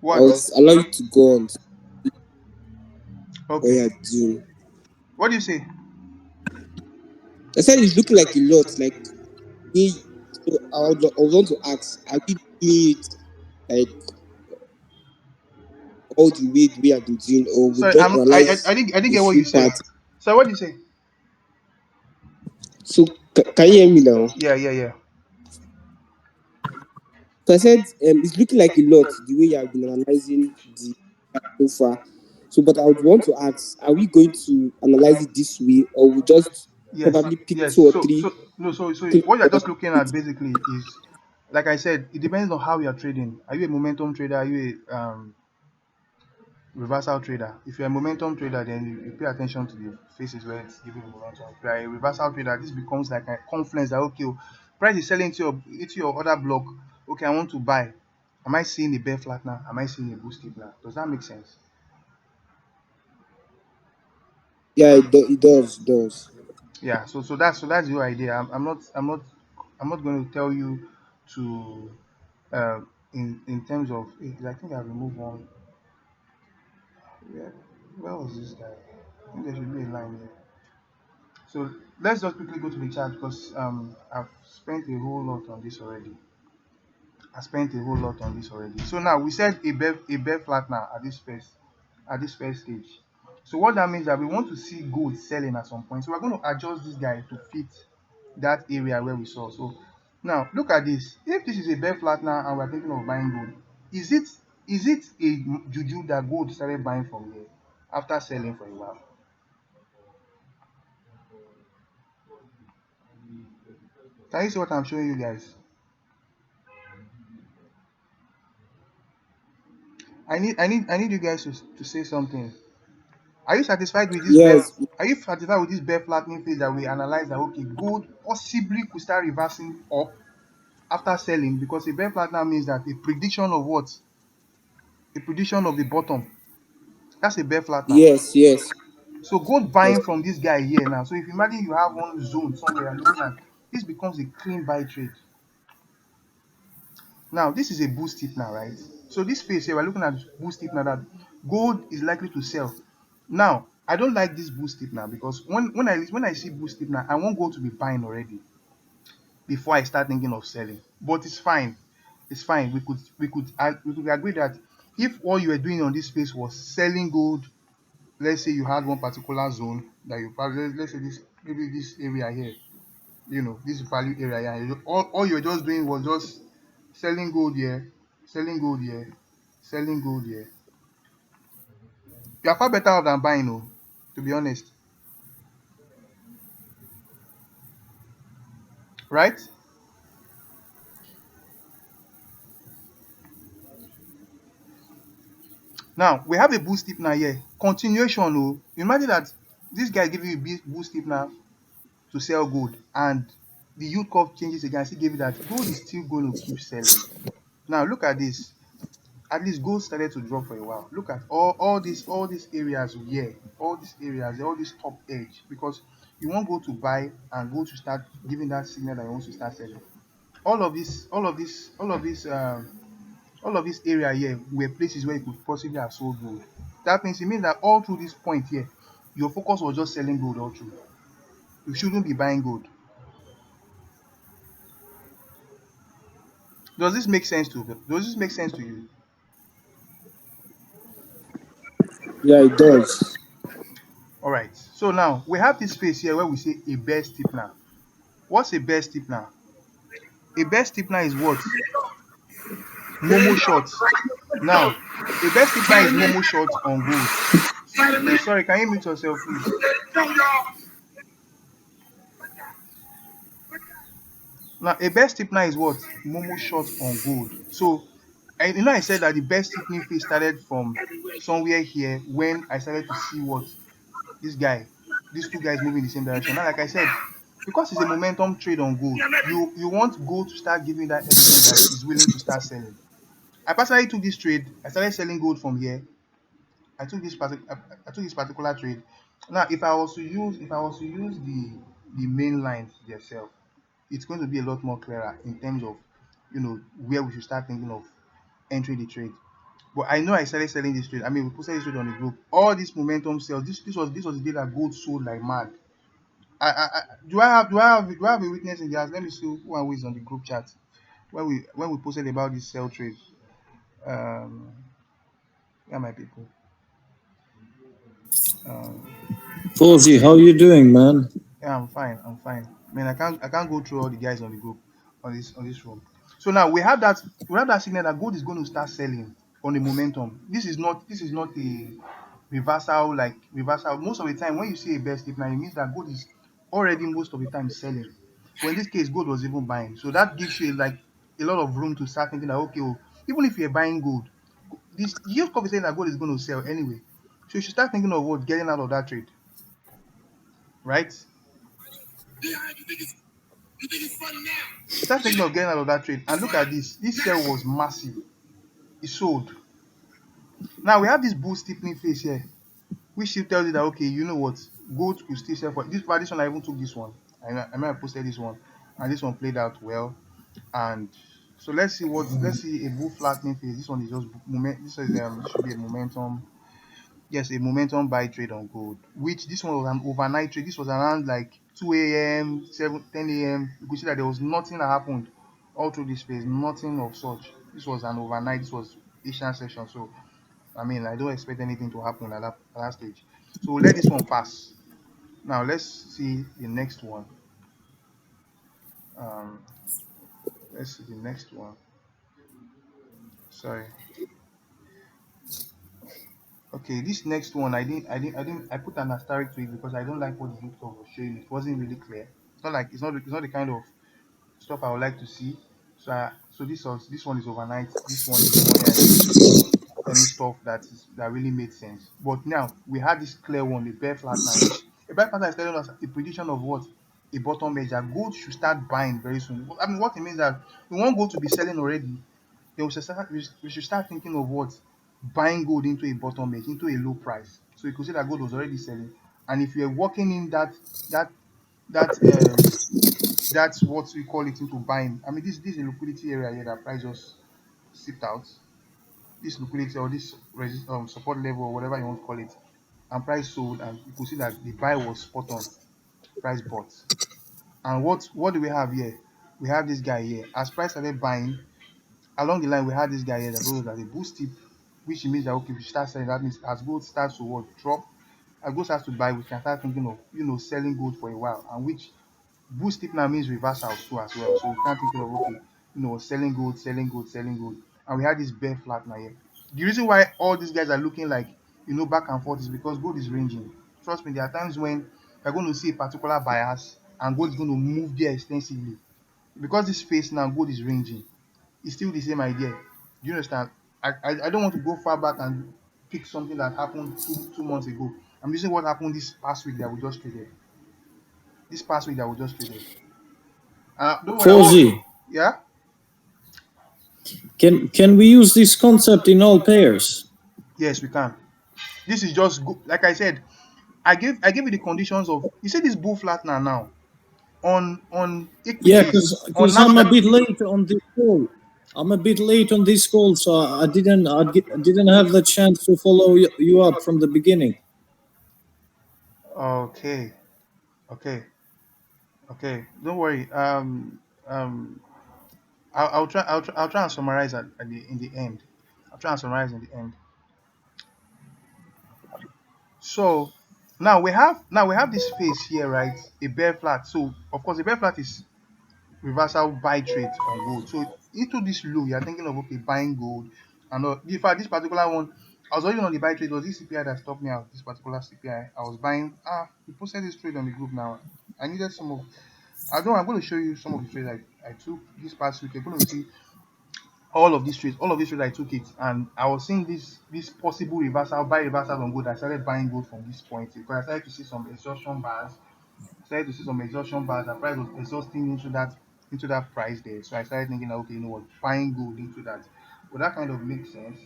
What? I'll allow you to go on to what Okay. you're doing. What do you say? I said it's looking like a lot, like me. So I would want to ask, are we doing it like all the way I've been doing, or we Sorry, just I analyze didn't a get what few you said. parts? So what do you say? So can you hear me now? Yeah, yeah, yeah. So I said it's looking like a lot the way you have been analyzing the so far. So, but I would want to ask, are we going to analyze it this way, or we just Yes, probably pick yes. two or So three no, so things what you're that just looking at basically is, like I said, it depends on how you are trading. Are you a momentum trader? Are you a reversal trader? If you're a momentum trader, then you pay attention to the faces where it's giving you momentum. If you're a reversal trader, this becomes like a confluence that okay, oh, price is selling into your other block. Okay, I want to buy. Am I seeing a bear flattener? Am I seeing a boost now? Does that make sense? Yeah, it does. Yeah. So that's your idea. I'm not going to tell you to in terms of I think I removed one. Yeah, where was this guy? I think there should be a line here. So let's just quickly go to the chat because I've spent a whole lot on this already. I spent a whole lot on this already. So now we said a bear flattener at this first stage. So what that means that we want to see gold selling at some point. So we're going to adjust this guy to fit that area where we saw. So now look at this. If this is a bear flattener and we're thinking of buying gold, is it a juju that gold started buying from here after selling for a while? Can you see what I'm showing you guys? I need you guys to say something. Are you satisfied with this bear? Yes, Are you satisfied with this bear flattening phase that we analyzed that okay, gold possibly could start reversing up after selling because a bear flattener means that a prediction of what? A prediction of the bottom. That's a bear flattener. yes, So gold yes, buying from this guy here now. So if you imagine you have one zone somewhere and looking at this becomes a clean buy trade. Now this is a boost tip now, right? So this phase here we're looking at boost tip now that gold is likely to sell. Now I don't like this boost tip now because when I see boost tip now, I want gold to be buying already before I start thinking of selling. But it's fine. It's fine. We could agree that if all you were doing on this space was selling gold, let's say you had one particular zone that you probably let's say this maybe this area here, this value area here. All you're just doing was just selling gold here, selling gold here, selling gold here. You are far better off than buying, oh, to be honest. Right? Now we have a boost tip now here. Continuation, oh. Imagine that this guy giving you a boost tip now to sell gold and the yield curve changes again. I still gave you that gold is still going to keep selling. Now look at this. at least gold started to drop for a while. Look at all these areas here, all this top edge, because you want gold to buy and gold to start giving that signal that you want to start selling. All of this area here were places where you could possibly have sold gold. That means it means that all through this point here, your focus was just selling gold all through. You shouldn't be buying gold. Does this make sense to you? Yeah, it does. All right. So now we have this space here where we say a bear steepener. What's a bear steepener? A bear steepener is what? Momo short. Now, a bear steepener is Momo short on gold. Please, sorry, can you mute yourself, please? Now, a bear steepener is what? Momo short on gold. So, I said that the best steepening phase started from somewhere here when I started to see what this guy, these two guys moving in the same direction. Now, like I said, because it's a momentum trade on gold, you want gold to start giving that evidence that it's willing to start selling. I personally took this trade. I started selling gold from here. I took this particular trade. Now, if I was to use the main lines themselves, it's going to be a lot more clearer in terms of where we should start thinking of entering the trade. But I know I started selling this trade. I mean, we posted this trade on the group. All this momentum sales. This was the day that gold sold like mad. Do I have a witness in the house? Let me see who is on the group chat when we posted about this sell trade. Um, yeah, my people. Um, Fawzi, how you doing, man? Yeah, I'm fine. I'm fine. I mean, I can't go through all the guys on the group on this room. So now we have that signal that gold is going to start selling on the momentum. This is not a reversal. Most of the time, when you see a best dip now, it means that gold is already most of the time selling. But in this case, gold was even buying. So that gives you like a lot of room to start thinking that okay, oh, even if you're buying gold, this yield curve is saying that gold is going to sell anyway. So you should start thinking of what getting out of that trade, right? Start thinking of getting out of that trade. And look at this. This sell was massive. It sold. Now we have this bull steepening phase here, which still tells you that okay, you know what? Gold could still sell for this one. I even took this one. I posted this one, and this one played out well. And so let's see a bull flattening phase. This one is just moment. This should be a momentum. Yes, a momentum buy trade on gold, which this one was an overnight trade. This was around like 2 a.m., 7, 10 a.m. You could see that there was nothing that happened all through this phase, nothing of such. This was an overnight, this was Asian session. So, I mean, I don't expect anything to happen at that stage. So, we'll let this one pass. Now, let's see the next one. Um, let's see the next one. Sorry. Okay, this next one, I put an asterisk to it because I don't like what the Victor was showing. It wasn't really clear. It's not the kind of stuff I would like to see. So this one is overnight. This one in the morning, I didn't see any stuff that really made sense. But now we had this clear one, the bear flatline, which a bear flatline is telling us a prediction of what a bottom edge that gold should start buying very soon. I mean, what it means that we want gold to be selling already. Then we should start thinking of what buying gold into a bottom edge, into a low price. So you could say that gold was already selling, and if you're working in that that that's what we call it into buying. I mean, this is a liquidity area here that price just sipped out. This liquidity or this support level or whatever you want to call it, and price sold, and you could see that the buy was spot on. Price bought. And what do we have here? We have this guy here. As price started buying along the line, we had this guy here that told us that the boost tip, which means that okay, we start selling. That means as gold starts to what drop, as gold starts to buy, we can start thinking of selling gold for a while, and which boost tip now means reversals too as well. So we can't think of okay, selling gold, selling gold, selling gold. And we had this bear flat now here. The reason why all these guys are looking like back and forth is because gold is ranging. Trust me, there are times when you're going to see a particular bias and gold is going to move there extensively. Because this phase now gold is ranging, it's still the same idea. Do you understand? I don't want to go far back and pick something that happened two months ago. I'm using what happened this past week that we just traded. This past week that we just traded. Don't worry, Fawzi, yeah. Can we use this concept in all pairs? Yes, we can. This is just like I said. I gave you the conditions of. You see this bull flattener now on Yeah, equities on because I'm a Nasdaq. bit late on this call. I'm a bit late on this call, so I didn't have the chance to follow you up from the beginning. Okay, okay, okay. Don't worry. Um. I'll try and summarize at the in the end. I'll try and summarize in the end. So now we have this phase here, right? A bear flat. So of course, a bear flat is reversal buy trade on gold. So into this low, you're thinking of okay buying gold, and in fact this particular one, I was already on the buy trade. It was this CPI that stopped me out. This particular CPI, I was buying. We posted this trade on the group now. I needed some of. I don't. I'm going to show you some of the trades I took this past week. You're going to see all of these trades I took it, and I was seeing this possible reversal, buy reversal on gold. I started buying gold from this point because I started to see some exhaustion bars. The price was exhausting into that price there. So I started thinking, okay, you know what, buying gold into that. Well, that kind of makes sense.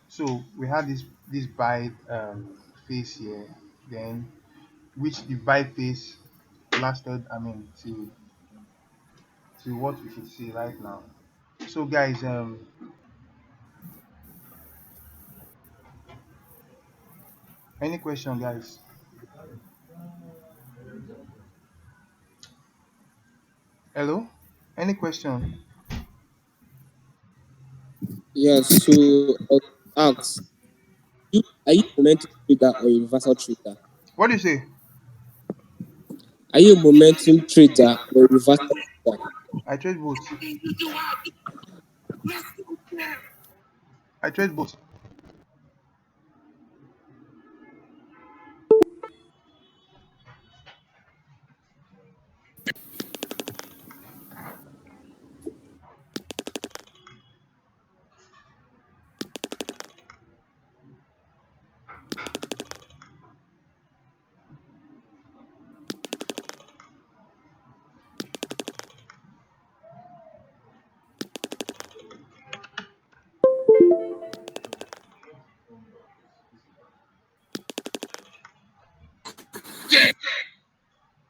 So we had this buy phase here, then which the buy phase lasted. I mean, to what we should see right now. So guys, any question, guys? Hello? Any question? Yes, so ask, are you a momentum trader or a reversal trader? What do you say? Are you a momentum trader or a reversal trader? I trade both. I trade both.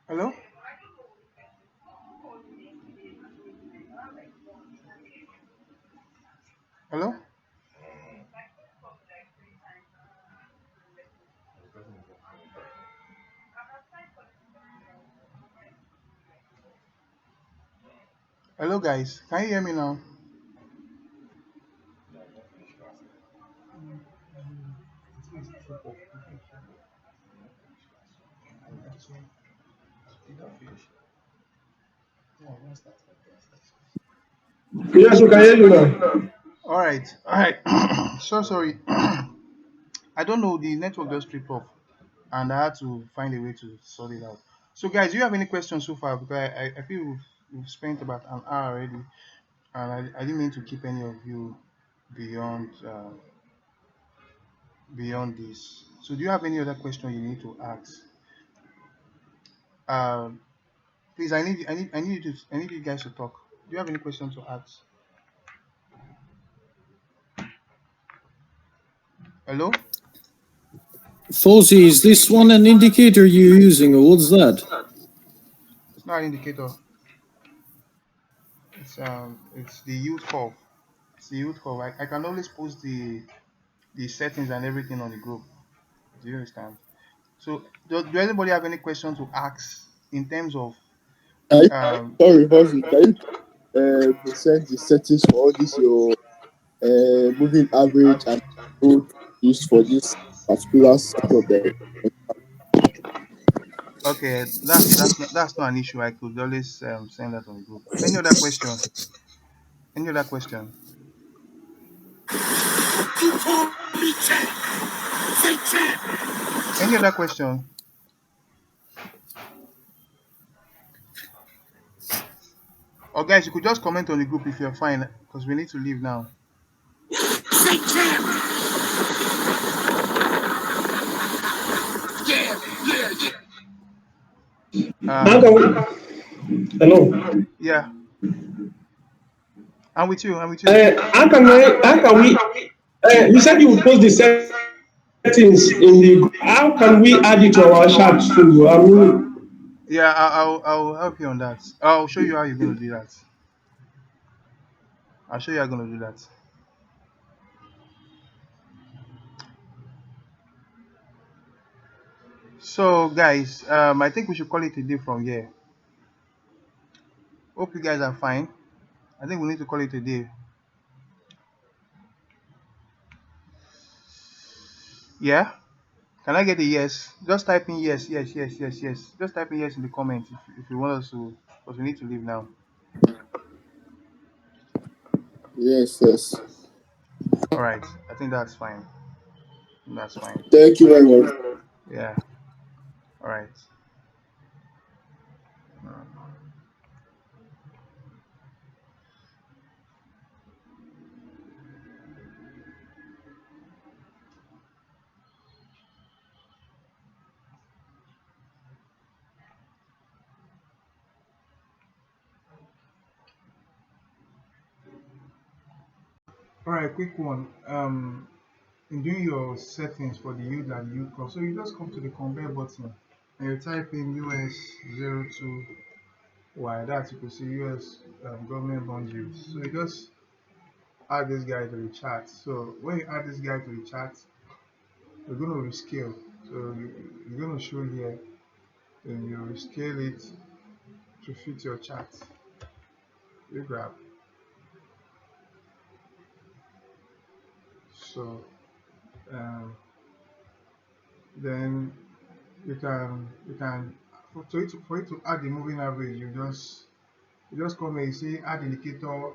Hello? Hello? Hello, guys. Can you hear me now? Yes, we can hear you now. All right. All right. So sorry. I don't know. The network just tripped off, and I had to find a way to sort it out. So, guys, do you have any questions so far? Because I feel we've spent about an hour already, and I didn't mean to keep any of you beyond beyond this. So, do you have any other question you need to ask? Um, Please, I need you guys to talk. Do you have any questions to ask? Hello? Fozzy, is this one an indicator you're using, or what's that? It's not an indicator. It's the yield curve. It's the yield curve. I can always post the settings and everything on the group. Do you understand? So, do anybody have any question to ask in terms of I um sorry, Housing. Can you present the settings for all this your moving average and road used for this particular setup there? okay, that's not an issue. I could always send that on the group. Any other question? Any other question? Any other question? Or guys, you could just comment on the group if you're fine, because we need to leave now. How can Um, we? Hello. yeah, I'm with you. I'm with you. How can we, you said you would post the settings in the, how can we add it to our chat too? I mean, Yeah, I'll help you on that. I'll show you how you're gonna do that. I'll show you how you're gonna do that. So, guys, I think we should call it a day from here. Hope you guys are fine. I think we need to call it a day. Yeah. Can I get a yes? Just type in yes, yes, yes, yes, yes. Just type in yes in the comments if you want us to, because we need to leave now. Yes, yes. All right. I think that's fine. That's fine. Thank you very much. Yeah. All right. All right. Quick one. In doing your settings for the yield and yield curve, so you just come to the compare button and you type in US 02 Y. That you could see US government bond yields. So you just add this guy to the chart. So when you add this guy to the chart, you're going to rescale. So you're going to show here, then you rescale it to fit your chart. You grab. So um, then you can for it to add the moving average, you just come here, you see add indicator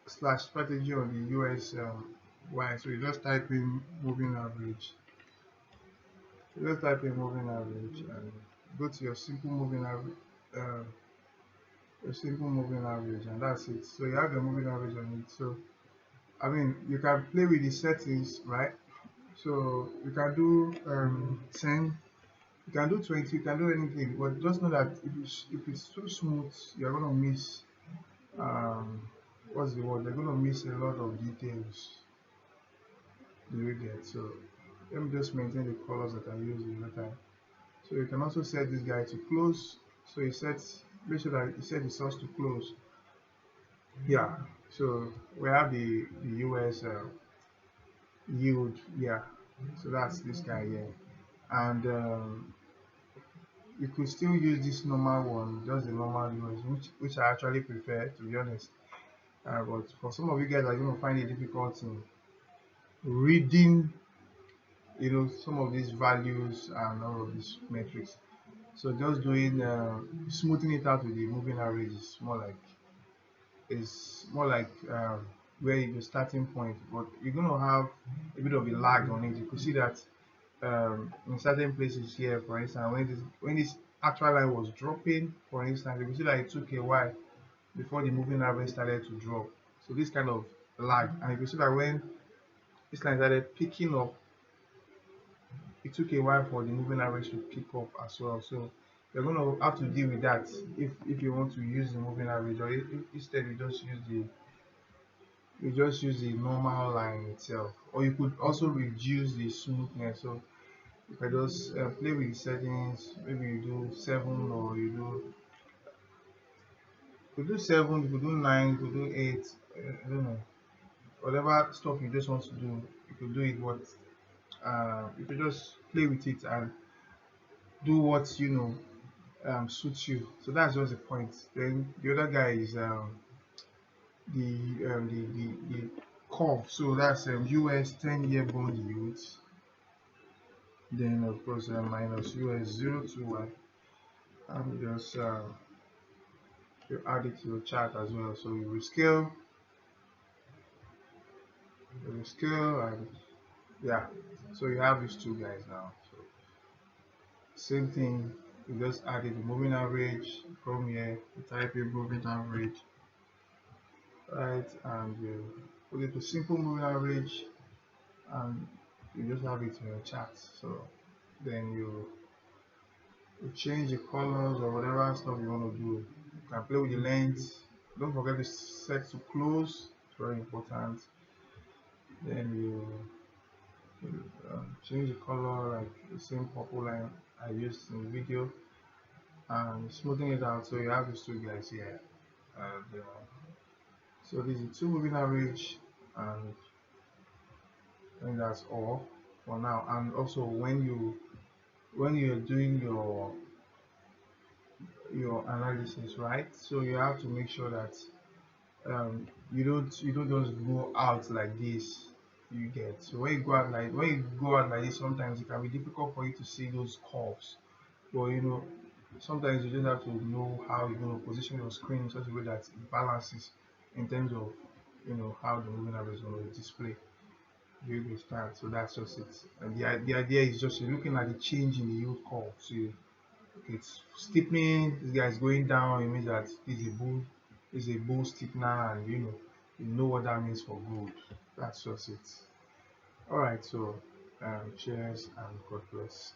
slash strategy on the US Y. So you just type in moving average. You just type in moving average and go to uh, your simple moving average, and that's it. So you have the moving average on it. So I mean, you can play with the settings, right? So you can do 10, you can do 20, you can do anything, but just know that if it's too smooth, you're gonna miss um what's the word? You're gonna miss a lot of details. Do you get? So let me just maintain the colors that I use the other time. So you can also set this guy to close. So make sure that you set the source to close. Yeah. So we have the US yield. Yeah. So that's this guy here, and you could still use this normal one, just the normal US, which I actually prefer, to be honest. But for some of you guys are going to find it difficult in reading, some of these values and all of these metrics. So just doing smoothing it out with the moving average is more like where the starting point, but you're going to have a bit of a lag on it. You could see that in certain places here, for instance, when this actual line was dropping, for instance, you can see that it took a while before the moving average started to drop. So this kind of lag, and you can see that when this line started picking up, it took a while for the moving average to pick up as well. So you're going to have to deal with that if you want to use the moving average, or if instead you just use the normal line itself, or you could also reduce the smoothness. So you can just play with the settings. Maybe you do 7, or you could do 7, you could do 9, you could do 8. I don't know, whatever stuff you just want to do, you could do it. What you could just play with it and do what suits you. So that's just the point. Then the other guy is the curve. So that's US 10-year bond yields. Then of course minus US 02Y. And just you add it to your chart as well. So you rescale, and yeah. So you have these two guys now. So same thing. You just added the moving average from here. You type in moving average, right, and you put it to simple moving average, and you just have it in your chart. So then you change the colors or whatever stuff you want to do. You can play with the length. don't forget to set to close. It's very important. Then you change the color like the same purple line I used in the video, and smoothing it out. So you have these two guys here. And, so this is two moving average, and I think that's all for now. And also when you're doing your analysis, right? So you have to make sure that you don't just go out like this. You get so when you go out like this, sometimes it can be difficult for you to see those curves. But sometimes you just have to know how you're going to position your screen in such a way that it balances in terms of how the moving average is going to display. You understand? So that's just it. And the idea is just you're looking at the change in the yield curve. So it's steepening. This guy is going down. It means that it's a bull steepener, and you know what that means for gold. That's just it. All right. So cheers and God bless.